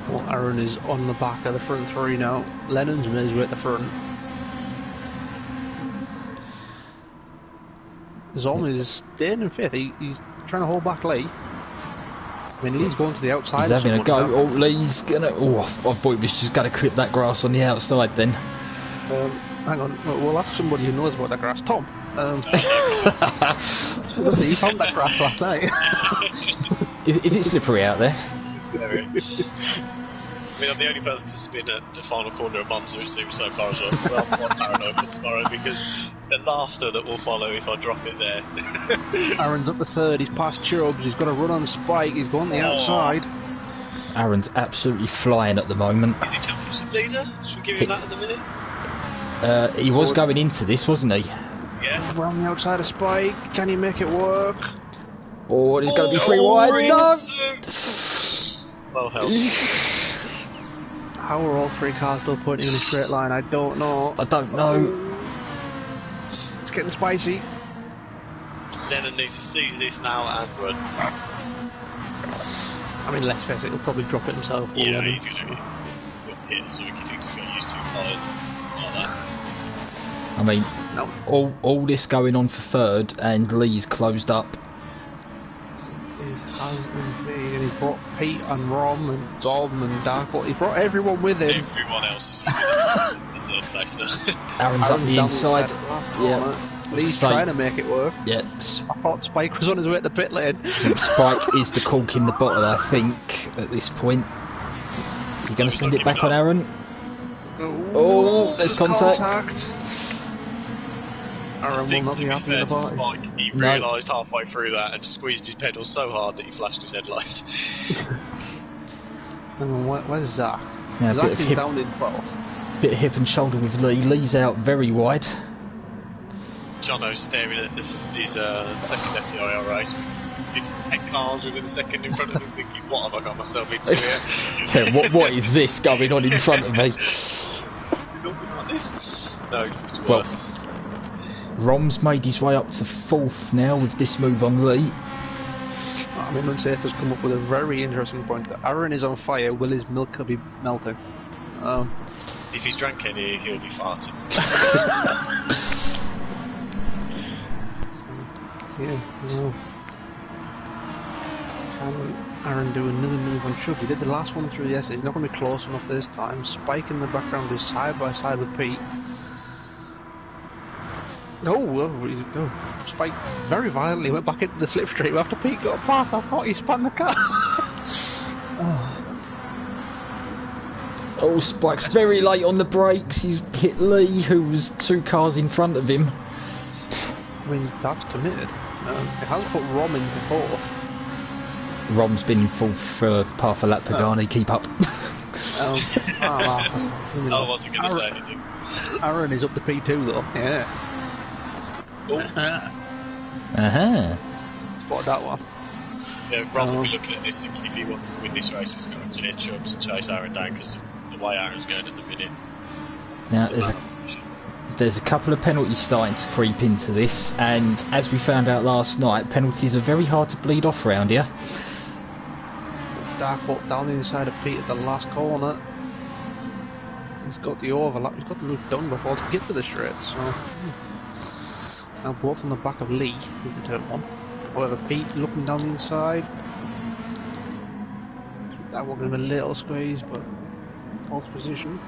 Well, Aaron is on the back of the front 3 now. Lennon's made his way at the front. Zom is staying in 5th. He's trying to hold back Lee. I mean, Lee's going to the outside. He's having a go. Now. Oh, Lee's gonna. Oh, I thought he was just gonna clip that grass on the outside then. Hang on, we'll ask somebody who knows about that grass. Tom. He found that grass last night. Is it slippery out there? Very. I mean, I'm the only person to spin at the final corner of Monza, it seems, so far as well. So I'm quite paranoid for tomorrow because the laughter that will follow if I drop it there. Aaron's up to 3rd, he's past Chubbs, he's got to run on Spike, he's going the outside. Aaron's absolutely flying at the moment. Is he championship leader? Should we give him that at the minute? He was going into this, wasn't he? Yeah. Around the outside of Spike, can he make it work? Oh, there's going to be 3 wide. No! Well held. How are all three cars still pointing in a straight line? I don't know. I don't know. It's getting spicy. Lennon needs to seize this now and run. I mean, let's face it, he'll probably drop it himself. Yeah, he's going to hit something he thinks he's going to use too tired. Something like that. I mean, No. all this going on for third, and Lee's closed up. He has indeed, and he's brought Pete and Rom and Dom and Darko. He brought everyone with him. Everyone else is using the third place. Aaron's up the inside. Yeah. Lee's trying to make it work. Yeah. I thought Spike was on his way to the pit lane. Spike is the cork in the bottle, I think, at this point. Is he going to send it back on Aaron? Oh, there's contact. I think, to be fair to Spike, he realised halfway through that and squeezed his pedals so hard that he flashed his headlights. Where's Zach? Yeah, Zach is down in 12th. Bit of hip and shoulder with Lee. Lee's out very wide. Jono's staring at his second FTRL race with 10 cars within a second in front of him, thinking, what have I got myself into here? Yeah, what is this going on in front of me? Like this? No, it's worse. Well, Rom's made his way up to 4th now with this move on Lee. I mean, Unsafe has come up with a very interesting point. Aaron is on fire, will his milk be melting? If he's drank any, he'll be farting. Yeah, no. Can Aaron do another move on Chubb? He did the last one through the S. He's not going to be close enough this time. Spike in the background is side by side with Pete. Spike very violently went back into the slipstream after Pete got past. I thought he spun the car. Oh, Spike's very late on the brakes. He's hit Lee, who was 2 cars in front of him. I mean, that's committed. It has put Rom into 4th. Rom's been in 4th for half a lap. Pagani, keep up. I wasn't going to say anything. Aaron is up to P2 though. Yeah. Spotted that one. Yeah, Rom will be looking at this thinking if he wants to win this race, he's got to clear Chubbs and chase Aaron down because of the way Aaron's going at the minute. Now, there's a couple of penalties starting to creep into this, and as we found out last night, penalties are very hard to bleed off round here. Dark up down the inside of Pete at the last corner. He's got the overlap, he's got the loop done before to get to the straight, so... Now both on the back of Lee with the turn 1. However, Pete looking down the inside. That one in a little squeeze, but fourth position.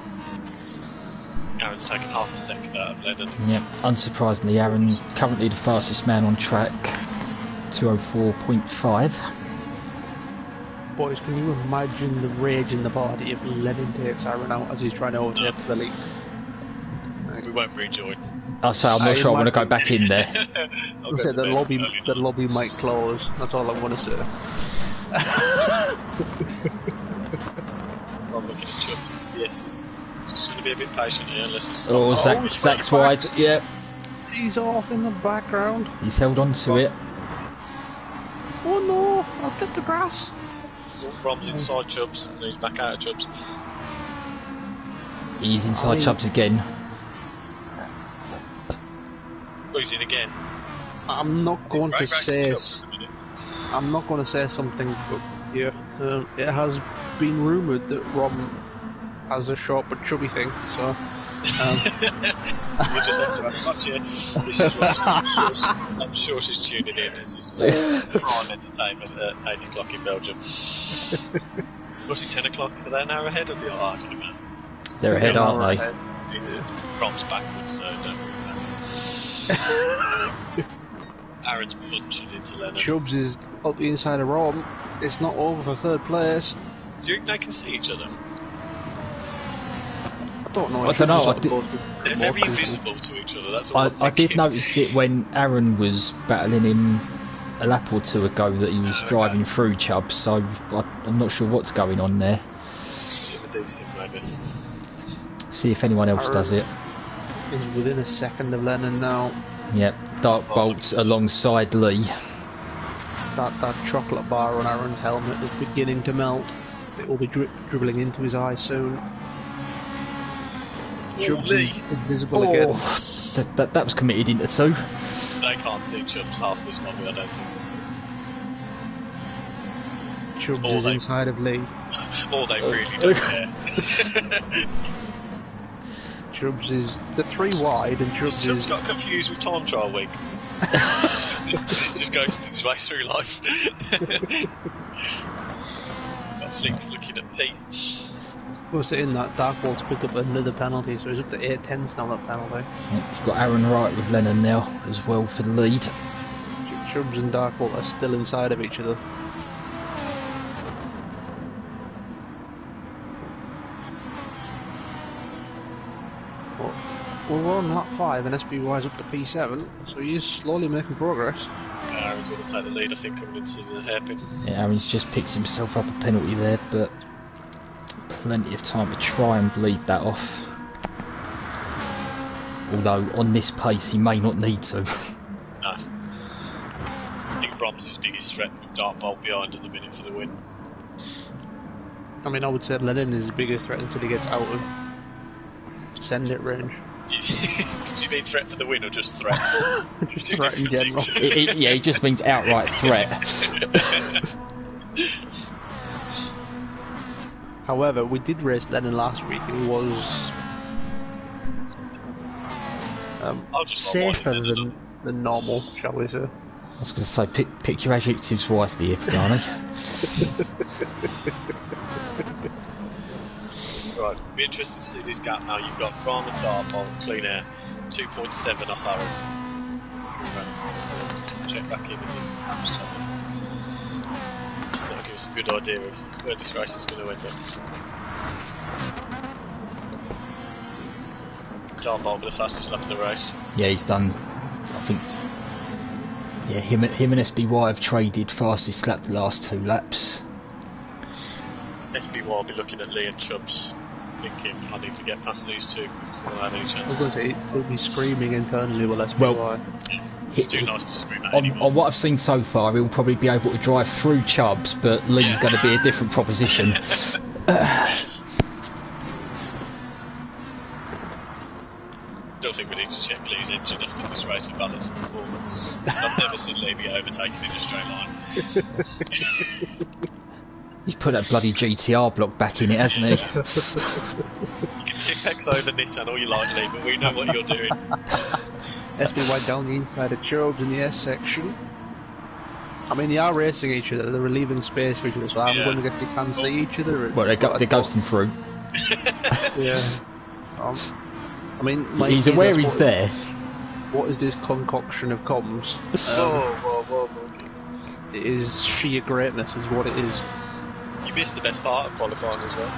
Aaron's taken half a second out of Lennon. Yep, unsurprisingly, Aaron's currently the fastest man on track, 204.5. Boys, can you imagine the rage in the party if Lennon takes Aaron out as he's trying to overtake the lead? We won't rejoin. I'll say I'm not sure I want to go back in there. I'll say the lobby might close. That's all I want to say. I'm looking at Chubbs into the S's. Just going to be a bit patient here unless it stops. Oh, Zach's wide. Yeah. He's off in the background. He's held on to it. Oh no! I'll take the grass. Rom's inside Chubbs and he's back out of Chubbs. He's inside Chubbs again. He's in again. I'm not going to say. I'm not going to say something, but yeah, it has been rumoured that Rom has a short but chubby thing. So. We'll just have to ask much here. I'm sure she's tuning in. This is prime entertainment at 8 o'clock in Belgium. Was it 10 o'clock? Are they an hour ahead of the art? They're ahead, aren't they? Rom's backwards, so don't worry about it. Aaron's munching into Lennon. Chubbs is up the inside of Rom. It's not over for third place. Do you think they can see each other? I don't know. They're very invisible to each other. That's all I did notice it when Aaron was battling him a lap or two ago that he was driving through Chubbs, so I'm not sure what's going on there. Maybe. See if anyone else does it. He's within a second of Lennon now. Yep, Dark Bolt's alongside Lee. That chocolate bar on Aaron's helmet is beginning to melt. It will be dribbling into his eyes soon. Chubbs is invisible again. That was committed into 2. They can't see Chubbs half this lobby, I don't think. Chubbs is inside of Lee. Or they really don't care. Chubbs is the 3 wide, and Chubbs got confused with time trial week. This just goes his way through life. Got Flick's looking at Pete. Was in that Dark Ball's picked up another penalty, so he's up to 8-10 now, that penalty. You've got Aaron Wright with Lennon now as well for the lead. Chubbs and Dark Ball are still inside of each other. Well, we're on lap 5 and SBY's up to P7, so he's slowly making progress. Aaron's going to take the lead, I think, coming into the hairpin. Yeah, Aaron's just picked himself up a penalty there, but plenty of time to try and bleed that off. Although, on this pace, he may not need to. No. I think Brom's his biggest threat with Dark Bolt behind at the minute for the win. I mean, I would say Lennon is his biggest threat until he gets out of send it range. Did you mean threat for the win or just threat? Just threat in general. Yeah, it just means outright threat. However, we did race Lennon last week and he was safer than normal, shall we say. I was going to say, pick your adjectives wisely here, Piani. Right, it'll be interesting to see this gap now. You've got Gran and Dart on clean air, 2.7 off Aaron. Check back in and perhaps time. So that'll give us a good idea of where this race is going to end up. Dart Bolt with the fastest lap in the race. Yeah, he's done, I think. Yeah, him and SBY have traded fastest lap the last 2 laps. SBY will be looking at Lee and Chubbs, thinking, I need to get past these two before I have any chance. I was going to say, he'll be screaming internally while SBY. Well, it's too nice to scream at anymore. On what I've seen so far, he'll probably be able to drive through Chubbs, but Lee's going to be a different proposition. Don't think we need to check Lee's engine after this race for balance and performance. I've never seen Lee be overtaken in a straight line. He's put that bloody GTR block back in it, hasn't he? You can tip-X over Nissan all you like, Lee, but we know what you're doing. SBY down the inside of Chubbs in the S section. I mean, they are racing each other, they're relieving space for each other, so I'm wondering if they can see each other. Well, they're ghosting through. Yeah. I mean, he's aware he's there. What is this concoction of comms? Whoa. It is sheer greatness, is what it is. You missed the best part of qualifying as well.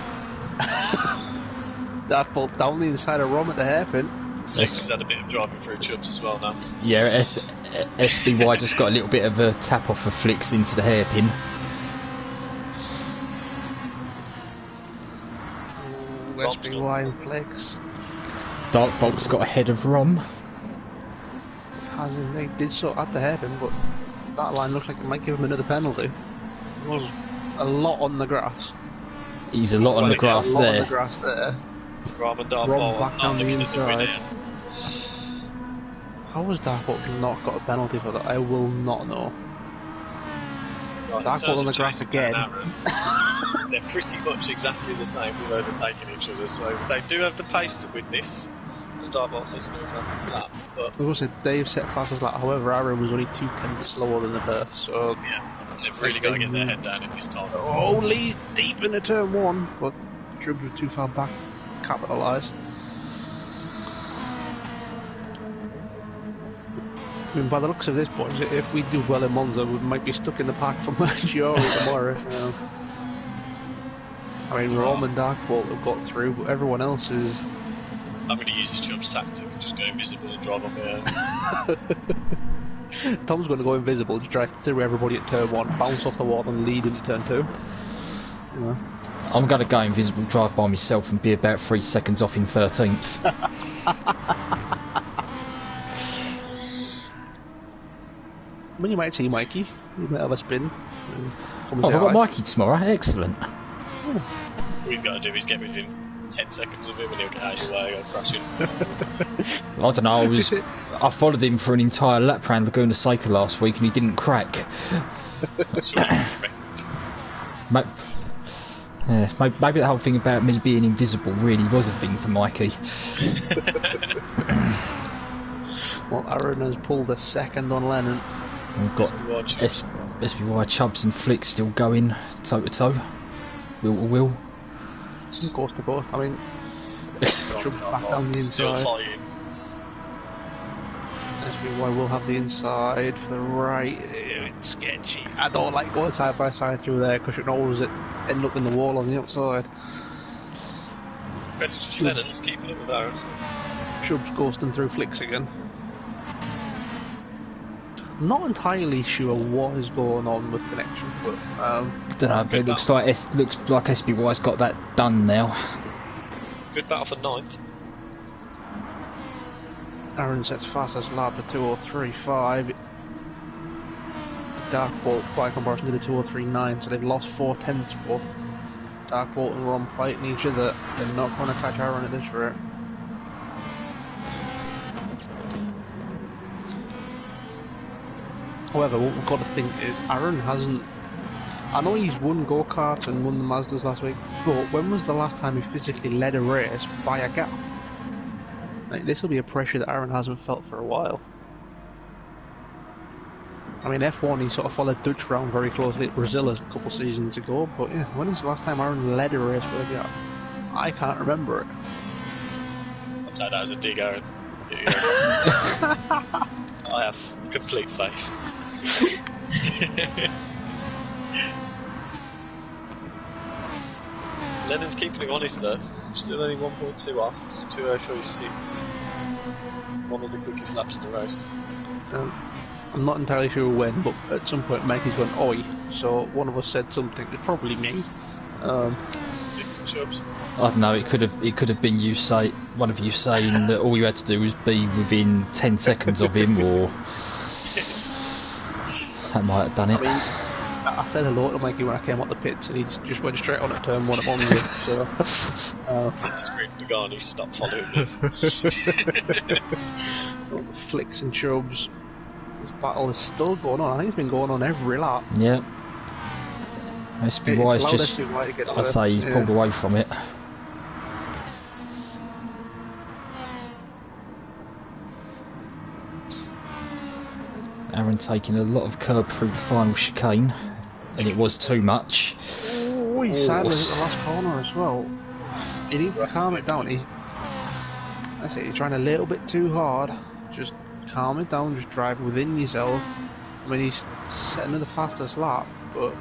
That ball down the inside of Rom at the hairpin. Six has had a bit of driving through Chubbs as well now. Yeah, SBY just got a little bit of a tap off of Flicks into the hairpin. SBY and Flicks. Dark Bolt's got ahead of Rom. They did so at the hairpin, but that line looked like it might give him another penalty. There was a lot on the grass. He's a lot on the grass there. A lot on the grass there. Rom and Dark Bolt back not down the looking at the inside. rear. How has Dark Bolt not got a penalty for that? I will not know. Right, Dark Bolt on the grass again. They're pretty much exactly the same with overtaking each other, so they do have the pace to win this. As Dark Bolt says, no fastest lap. But I was going to say, Dave set fastest lap, however, Aaron was only 2/10 slower than the pair, so. Yeah, they've really got to get their head down in this time. Oh, Lee's deep into turn 1, but Chubbs were too far back to capitalise. I mean, by the looks of this, boys, if we do well in Monza, we might be stuck in the park for Maggiore tomorrow. I mean, Rome and Dark Bolt have got through, but everyone else is. I'm going to use his Chubbs tactic and just go invisible and drive on my own. Tom's going to go invisible, just drive through everybody at turn 1, bounce off the wall and lead into turn 2. Yeah. I'm going to go invisible, drive by myself and be about 3 seconds off in 13th. I mean, you might see Mikey. You might have a spin. I've got Mikey tomorrow. Excellent. All you've got to do is get within 10 seconds of him and he'll get out of your way, go crashing. I don't know, I followed him for an entire lap round Laguna Seca last week and he didn't crack. Maybe the whole thing about me being invisible really was a thing for Mikey. Well, Aaron has pulled a second on Lennon. We've got SBY Chubbs and Flick still going toe to toe. Will. Course to course. I mean, Chubbs back down the Still inside. fighting. SBY will have the inside for the right. It's sketchy. I don't like going side by side through there because you can always end up in the wall on the outside. Credit to Lennon, just keeping it with Aaron still. Chubbs ghosting through Flicks again. Not entirely sure what is going on with connection, but don't know, but it looks like SBY's got that done now. Good battle for 9th. Aaron sets fastest lap to 2:03.5. Dark Bolt by comparison to the 2:03.9, so they've lost 4/10 both. Dark Bolt and Ron fighting each other. They're not going to catch Aaron at this rate. However, what we've got to think is Aaron hasn't. I know he's won go-karts and won the Mazdas last week, but when was the last time he physically led a race by a gap? Like, this will be a pressure that Aaron hasn't felt for a while. I mean, F1 he sort of followed Dutch round very closely at Brazil a couple seasons ago, but yeah, when was the last time Aaron led a race with a gap? I can't remember it. I'll take that as a dig, Aaron. I have complete faith. Lennon's keeping him honest though. Still only 1.2 off. It's 2:03.6. One of the quickest laps in the race. I'm not entirely sure when, but at some point Mikey's gone oi, so one of us said something. It's probably me. Some chubs. I don't know. It could have been one of you saying that all you had to do was be within 10 seconds of him, or that might have done it. I mean, I said hello to Mikey when I came out the pits, and he just went straight on at turn 1 upon me. So, Screamed to Garni, stop following me. Flicks and Chubbs. This battle is still going on. I think it's been going on every lap. Yeah. SBY is just, I say he's pulled away from it. Aaron taking a lot of curb through the final chicane, and it was too much. Oh, he's sadly hit the last corner as well. He needs to calm it down. That's it, he's trying a little bit too hard. Just calm it down, just drive within yourself. I mean, he's setting the fastest lap, but...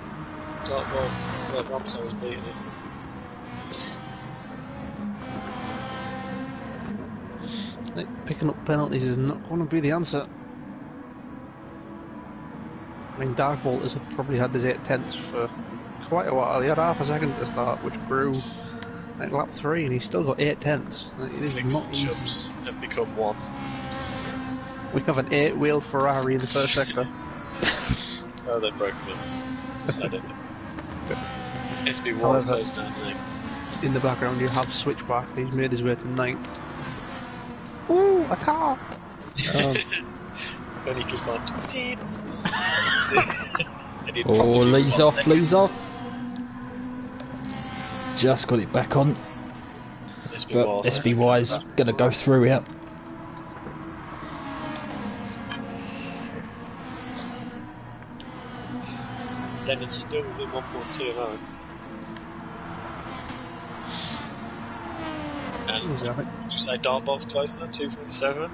Well, Ramsay was beating it. Like, picking up penalties is not going to be the answer. I mean, Dark Bolt has probably had his 8/10 for quite a while. He had half a second to start, which grew like lap 3, and he's still got 8/10. Like, it is not easy. Chubbs have become one. We have an 8-wheel Ferrari in the first sector. Oh, they've broken it. It's just that SB1 However, closed down there. In the background, you have Switchback. He's made his way to 9th. Ooh, a car! If only you could find 2 teens. Oh, leaves off. Just got it back on. But SBY's going to go through it. Then it's still within 1.2 of Aaron. And would you say Dartbolt's closer? 2.7?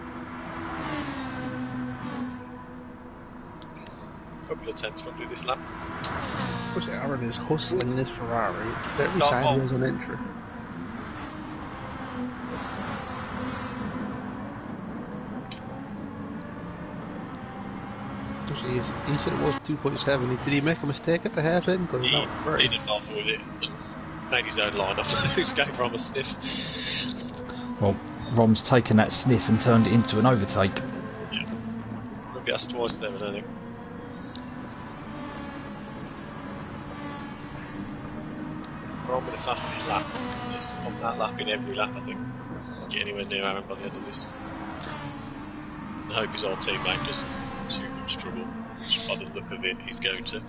Couple of tenths probably this lap. Of course, Aaron is hustling this Ferrari. Very sideways on entry. He said it was 2.7. Did he make a mistake at the hairpin? He didn't bother with it. Made his own line off. Just gave Rom a sniff. Well, Rom's taken that sniff and turned it into an overtake. Yeah. Maybe that's twice there, I don't think. Ron with the fastest lap. Needs to pump that lap in every lap, I think. To get anywhere near Aaron by the end of this. I hope his old teammate doesn't too much trouble. Just by the look of it, he's going to.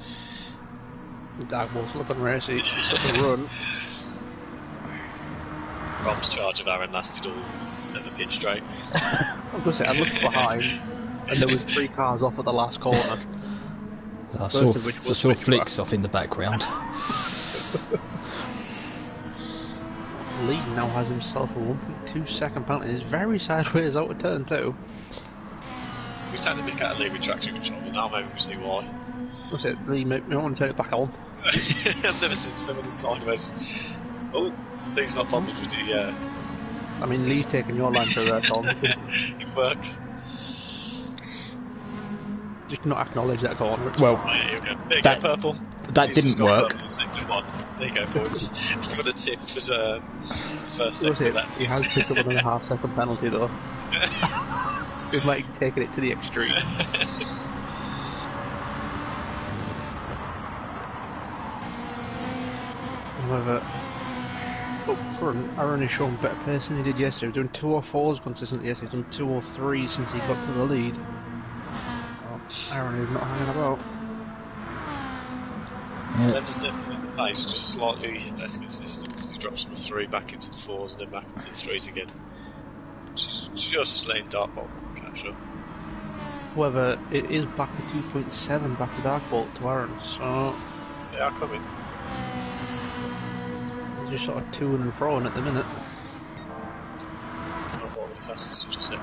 Dark Ball's looking racy. He's took a run. Rom's charge of Aaron lasted all of the pit straight. I'm going to say, I looked behind, and there was 3 cars off at the last corner. I saw Flicks off in the background. Lee now has himself a 1.2 second penalty. He's very sideways out of turn 2. We tend to pick out a lead with traction control, and now maybe we see why. That's it, Lee, I want to turn it back on. I've never seen so many sideways. Oh, Lee's not bothered with the. I mean, Lee's taking your line for there, Tom. It works. Just not acknowledge that corner. Well, oh, yeah, here we go. There you go, purple. That didn't work. There you go, boys. If you want a tip for first sector, that's He has picked up 1.5 second penalty though. He might have taken it to the extreme. However, up front, Aaron has shown better pace than he did yesterday. He was doing 204s consistently yesterday. He's done 203 since he got to the lead. Oh, Aaron is not hanging about. Lender's definitely the pace, just slightly less consistent because he drops from the 3 back into the 4s and then back into the 3s again. Which is just letting Darkbolt catch up. However, it is back to 2.7 back to Darkbolt to Aaron, so They are coming. he's just sort of to-ing and fro-ing at the minute. Darkbolt with the fastest, you just said.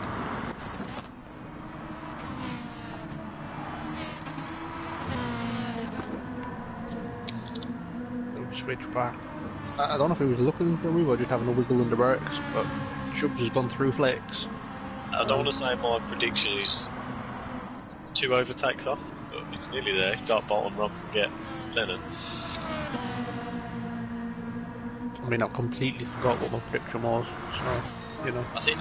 Switch back. I don't know if he was looking for me or just having a wiggle in the brakes, but Chubbs has gone through Flex. I don't want to say my prediction is 2 overtakes off, but it's nearly there. Darkbolt and Rob can get Lennon. I mean, I completely forgot what my prediction was, so, you know. I think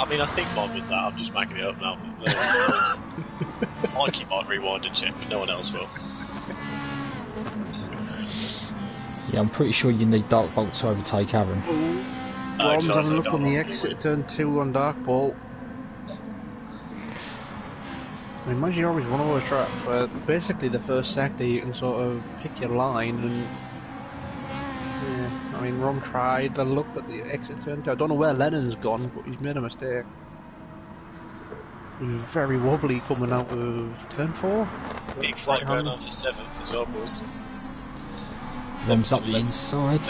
mine was that. I'm just making it up now. Mikey might rewind and check, but no one else will. Yeah, I'm pretty sure you need Darkbolt to overtake Aaron. Rom's having a look on the exit, turn 2 on Darkbolt. I mean, mind you, always one of those tracks where basically the first sector you can sort of pick your line and... Yeah, I mean, Rom tried a look at the exit turn 2. I don't know where Lennon's gone, but he's made a mistake. He was very wobbly coming out of turn 4. Big fight going on for 7th as well, boys. Rom's up the inside.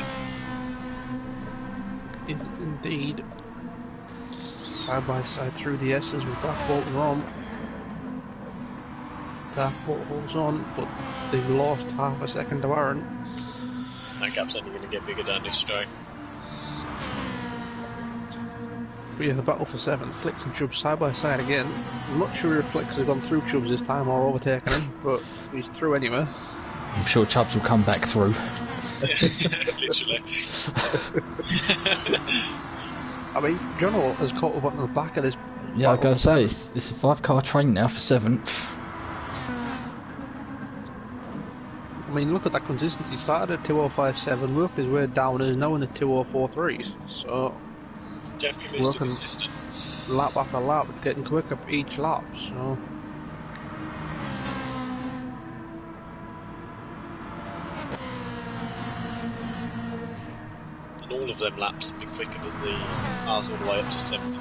Indeed. Side by side through the S's with Darkbolt and Rom. Darkbolt holds on, but they've lost half a second to Aaron. That gap's only going to get bigger down this straight. But yeah, the battle for 7th. Flicks and Chubbs side by side again. I'm not sure if Flicks has gone through Chubbs this time or overtaken him, but he's through anyway. I'm sure Chubbs will come back through. Literally. I mean, John has caught up on the back of this. Yeah, I gotta say, it's a 5-car train now for 7th. I mean, look at that consistency. Started at 205.7, worked his way down, and is now in the 204.3s. So, Definitely missed consistent. Lap after lap, getting quicker each lap. So. And all of them laps have been quicker than the cars all the way up to 7th.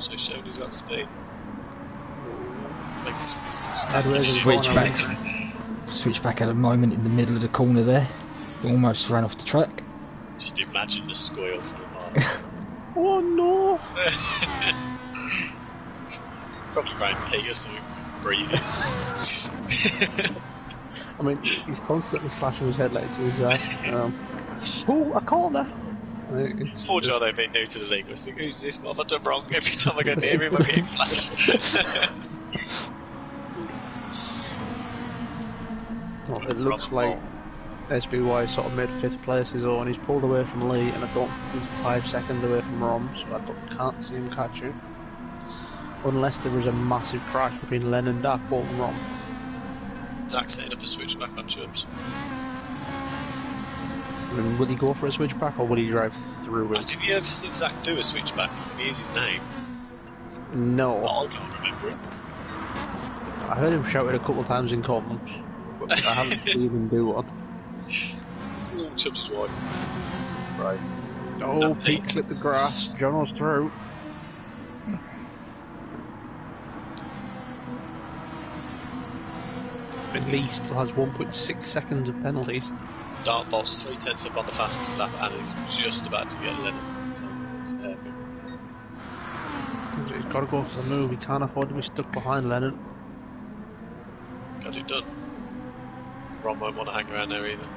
So showing he's got speed. Switch back at a moment in the middle of the corner there. Almost ran off the track. Just imagine the squeal from the mark. Oh no! Probably rain Pete or something breathing. I mean, he's constantly flashing his headlights to his oh, a corner! Poor John, I've been new to the league. I was thinking, who's this? What have I done wrong? Every time I go near him, I'm getting flashed. Well, it looks like SBY sort of made 5th place his own. He's pulled away from Lee, and I don't think he's 5 seconds away from Rom, so I can't see him catching. Unless there was a massive crash between Len and Darkbolt and Rom. Zach setting up a switch back on Chubbs. I mean, will he go for a switchback or will he drive through it? Did you ever see Zach do a switchback? And here's his name. No. Oh, I can't remember it. I heard him shout it a couple of times in comments, but I haven't seen him do one. Chubbs is white. That's brave. Oh, Pete clipped the grass. Jono's through. At least still has 1.6 seconds of penalties. Dartbolt's 3/10 up on the fastest lap, and he's just about to get Lennon's time. It's epic. He's got to go for the move. He can't afford to be stuck behind Lennon. Got it done. Ron won't want to hang around there either.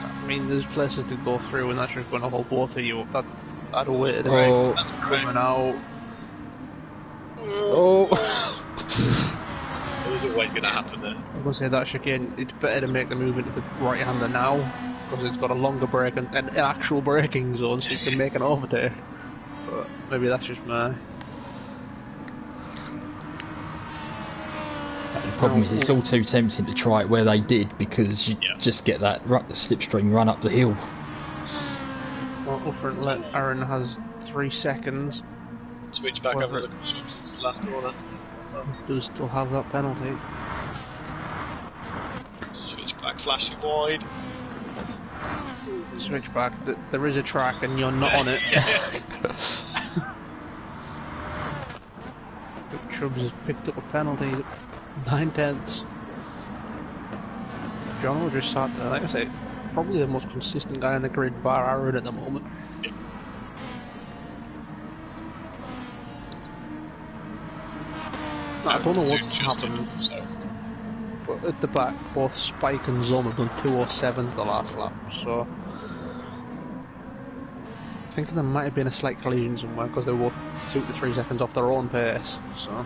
I mean, there's places to go through, and that's just going to hold both of you up. I'd have waited. Oh. That's brave. Coming out. Oh. It was always going to happen there. I'm going to say that chicane, it's better to make the move into the right-hander now, because it's got a longer break and an actual braking zone, so you can make an overtake. But maybe that's just me. The problem is it's all too tempting to try it where they did, because you just get that slipstream run up the hill. Well, up front, Aaron has 3 seconds. Switch back over the Chubbs into the last corner. Does still have that penalty. Switch back, flashing wide. Switch back. There is a track and you're not on it. Chubbs has picked up a penalty. 9/10. John just sat there, like I say, probably the most consistent guy in the grid bar Aaron at the moment. I don't know what's happened, but at the back, both Spike and Zom have done 2:07 the last lap, so I think there might have been a slight collision somewhere because they were both 2 to 3 seconds off their own pace. So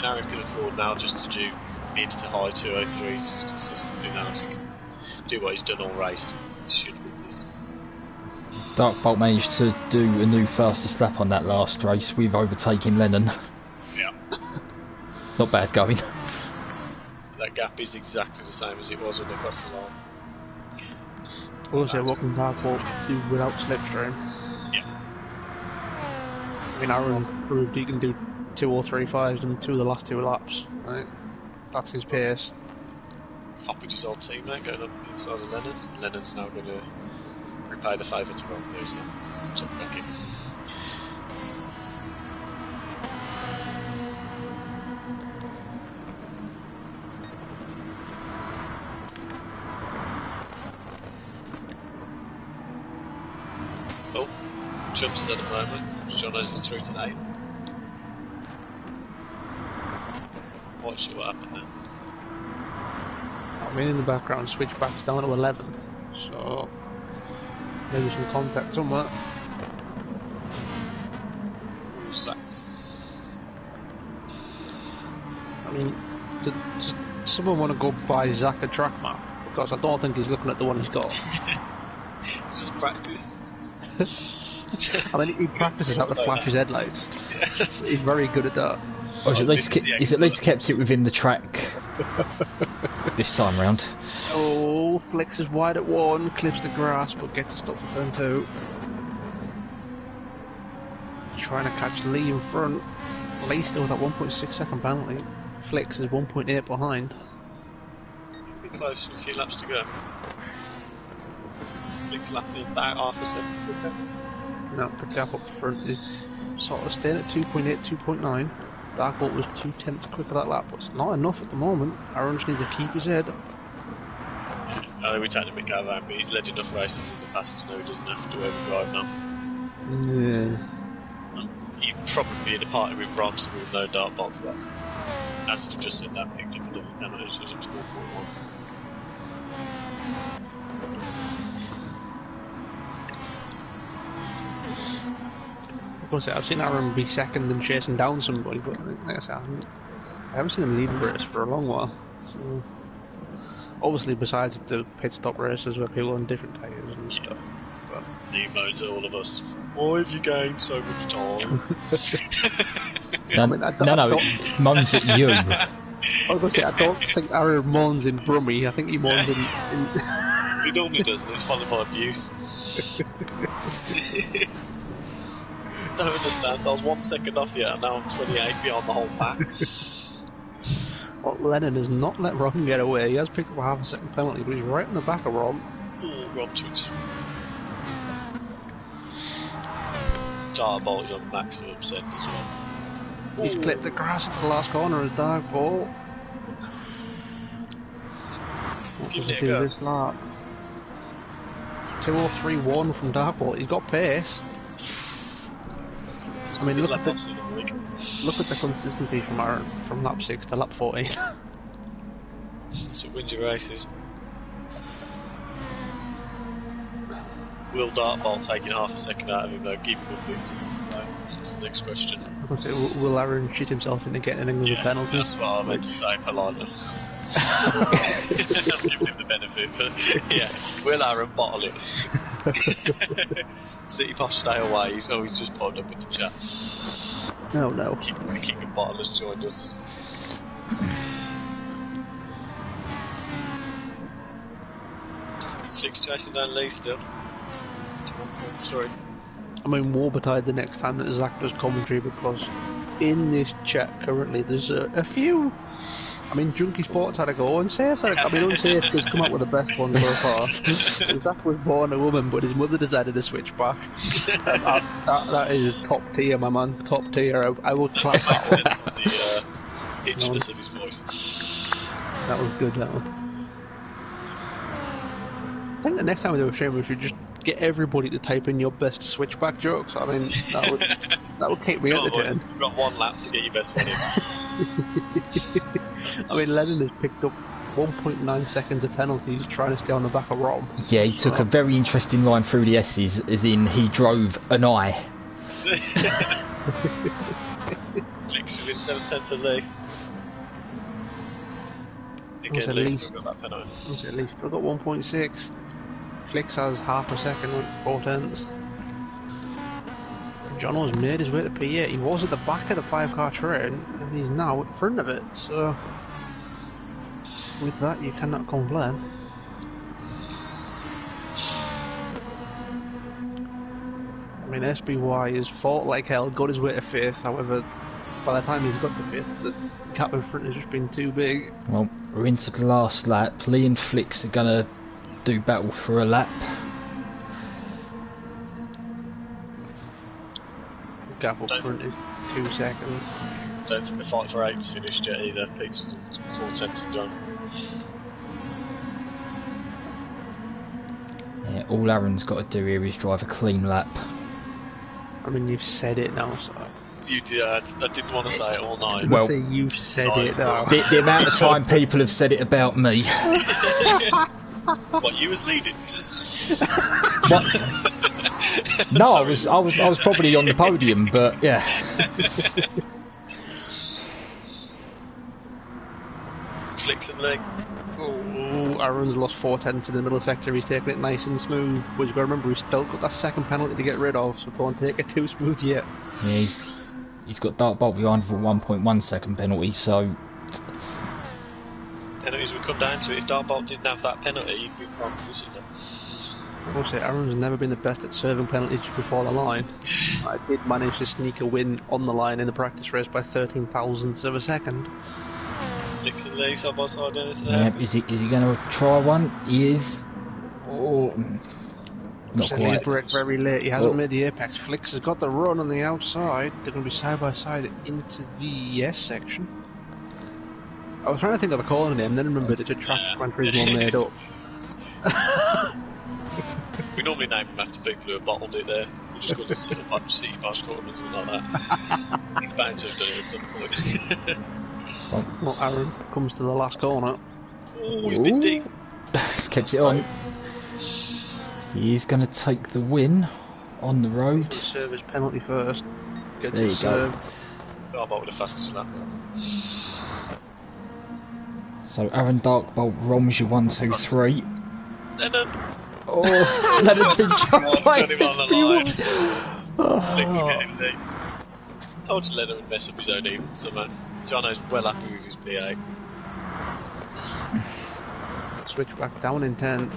Aaron can afford now just to do mid to high 203s consistently now. If he can do what he's done all race, he should win this. Darkbolt managed to do a new fastest lap on that last race with overtaking Lennon. Yeah. Not bad going. That gap is exactly the same as it was when they crossed the line. also, what can Darkbolt do without slipstream? Yeah. I mean, Aaron proved he can do 2:03.5s in 2 of the last 2 laps. Right? That's his pace. Copied his old teammate going up inside of Lennon. Lennon's now going to repay the favour to Ron, isn't it? Jump back in. Oh, Chubbs is at the moment. John knows he's through to 8. Watch what happened there. I mean, in the background, switchback's down to 11, so maybe some contact somewhere. Sack. I mean, does someone want to go buy Zach a track map? Because I don't think he's looking at the one he's got. Just practice. I mean, he practices how to flash his headlights. Yes. He's very good at that. Or he's at least kept it within the track this time round. Oh, flicks is wide at 1, clips the grass, but gets a stop for turn 2. Trying to catch Lee in front. Lee still with that 1.6 second penalty. Flicks is 1.8 behind. Be close, a few laps to go. Flicks lapping about half a second quicker. Now the gap up front is sort of staying at 2.8, 2.9. Darkbolt was 2/10 quicker that lap, but it's not enough at the moment. Aaron just needs to keep his head. I know we take the mick out of him, but he's led enough races in the past to know he doesn't have to overdrive now. Yeah. He'd probably be in a party with Roms with no dart bolts there. As I've just said, that picked up a double penalty, so it's up to 1.1. I've seen Aaron be second and chasing down somebody, but like I said, I haven't seen him lead the race for a long while. So, obviously, besides the pit stop races where people are on different tyres and stuff. But he moans at all of us. Why have you gained so much time? No, moans at you. I was going to say, I don't think Aaron mourns in Brummie. I think he mourns in... He normally does, and it's followed by abuse. Don't understand. I was 1 second off yet, and now I'm 28 beyond the whole pack. Well, Lennon has not let Ron get away. He has picked up a half a second penalty, but he's right in the back of Ron. Ron twitch. Dartbolt is on maximum send as well. He's clipped the grass at the last corner as Dartbolt. What does he do this lap? 2:03.1 from Dartbolt. He's got pace. I mean, look at the consistency from lap 6 to lap 14. That's what wins your races. Will Dartbolt taking half a second out of him though, give him a boost? No, that's the next question. Will Aaron shit himself into getting another penalty? That's what I meant to say politely. I'll give him the benefit, but yeah, will Aaron bottle it? City Posh, stay away. He's just popped up in the chat. No. The King of Bottle has joined us. Six chasing down Lee still. 1.3. I mean, Warburtide the next time that Zach does commentary, because in this chat currently there's a few. I mean, Junkie Sports had a go, and Safe had a, I mean, Unsafe has come up with the best one so far. Zach was born a woman, but his mother decided to switch back. That is top tier, my man. Top tier. I will clap that one. Makes sense on the pitchness of his voice. That was good, that one. I think the next time we do a stream, we should just get everybody to type in your best switchback jokes. I mean, that would keep me entertained. You've got 1 lap to get your best one in. I mean, Lennon has picked up 1.9 seconds of penalties trying to stay on the back of Rom. Yeah, he took a very interesting line through the S's, as in he drove an I. Flicks within 7 tenths of Lee. Again, Lee's still got that penalty. At least still got 1.6. Flicks has half a second, 4 tenths. Jono's made his way to P8. He was at the back of the 5-car train, and he's now at the front of it, so with that you cannot complain. I mean, SBY has fought like hell, got his way to 5th, however, by the time he's got to 5th, the gap in front has just been too big. Well, we're into the last lap. Lee and Flicks are gonna do battle for a lap. Gap up front is 2 seconds. Don't think the fight for 8's finished yet either. Pete's 4 tenths of John. Yeah, all Aaron's got to do here is drive a clean lap. I mean, you've said it now, so... You did, I didn't want to say it all night. Well, say you've said it now. The amount of time people have said it about me. What, you was leading? What? No, I was probably on the podium, but yeah. Flicks and leg. Oh, Aaron's lost 4 tenths in the middle sector. He's taking it nice and smooth. But you've got to remember, he's still got that second penalty to get rid of, so don't take it too smooth yet. Yeah, he's got Dartbolt behind for 1.1 second penalty, so... Penalties would come down to it. If Dartbolt didn't have that penalty, you'd be in wrong position then. I will say, Aaron's never been the best at serving penalties before the line. I did manage to sneak a win on the line in the practice race by 13 thousandths of a second. Flicks and Lee side by side, Dennis there. Yeah, is he going to try one? He is. Oh, not quite. Brake very late. He hasn't made the apex. Flicks has got the run on the outside. They're going to be side by side into the S section. I was trying to think of a calling name, then remembered it's a track Gran Turismo made up. We normally name them after people who have bottled it there. We just got to sit up on City Posh call them or something like that. He's bound to have done it at some point. Well, Aaron comes to the last corner. Oh, he's been deep. He's kept it on. He's going to take the win on the road. Serve his penalty first. Gets There it you go. served. Dartbolt with the fastest lap. So Aaron Dartbolt roms you 1, 2, 3. Lennon! Oh, Lennon's been jumped by got him on the line. Flicks Oh. getting deep. Told you Lennon would mess up his own even somehow. Jono's well happy with his P8. Switch back down in 10th.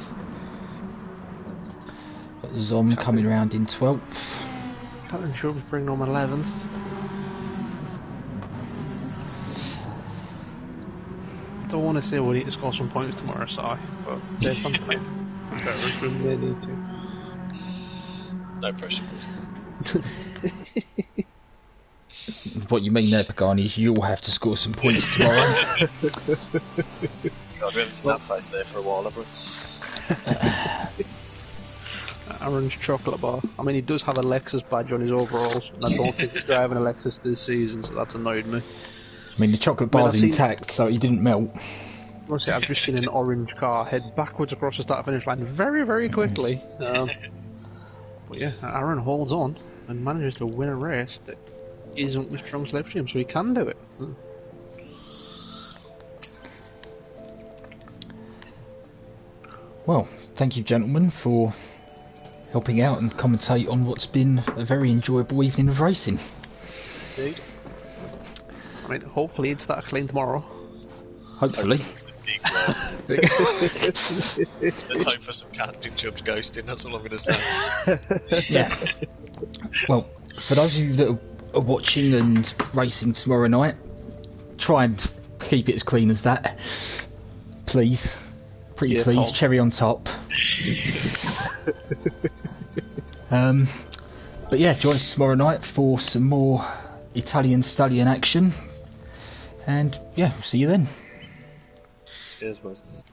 Zom coming around in 12th. Captain Shrub's bringing on 11th. Don't want to say we need to score some points tomorrow, sorry, but there's something better we may need to. No pressure. What you mean there, Pagani, is you'll have to score some points tomorrow. God, we haven't seen that face there for a while, have we? Orange chocolate bar. I mean, he does have a Lexus badge on his overalls, and I don't think he's driving a Lexus this season, so that's annoyed me. I mean, the chocolate bar's intact, so he didn't melt. Honestly, I've just seen an orange car head backwards across the start-finish line very, very quickly. But yeah, Aaron holds on and manages to win a race that isn't with strong slipstream, so he can do it. Well, thank you, gentlemen, for helping out and commentate on what's been a very enjoyable evening of racing. I mean, hopefully it's that clean tomorrow. Hopefully. Let's hope for some Captain Chubb's ghosting, that's all I'm going to say. Yeah. Well, for those of you that are watching and racing tomorrow night, try and keep it as clean as that. Please. Pretty please. Tom. Cherry on top. But yeah, join us tomorrow night for some more Italian Stallion action. And yeah, see you then. Cheers, boys.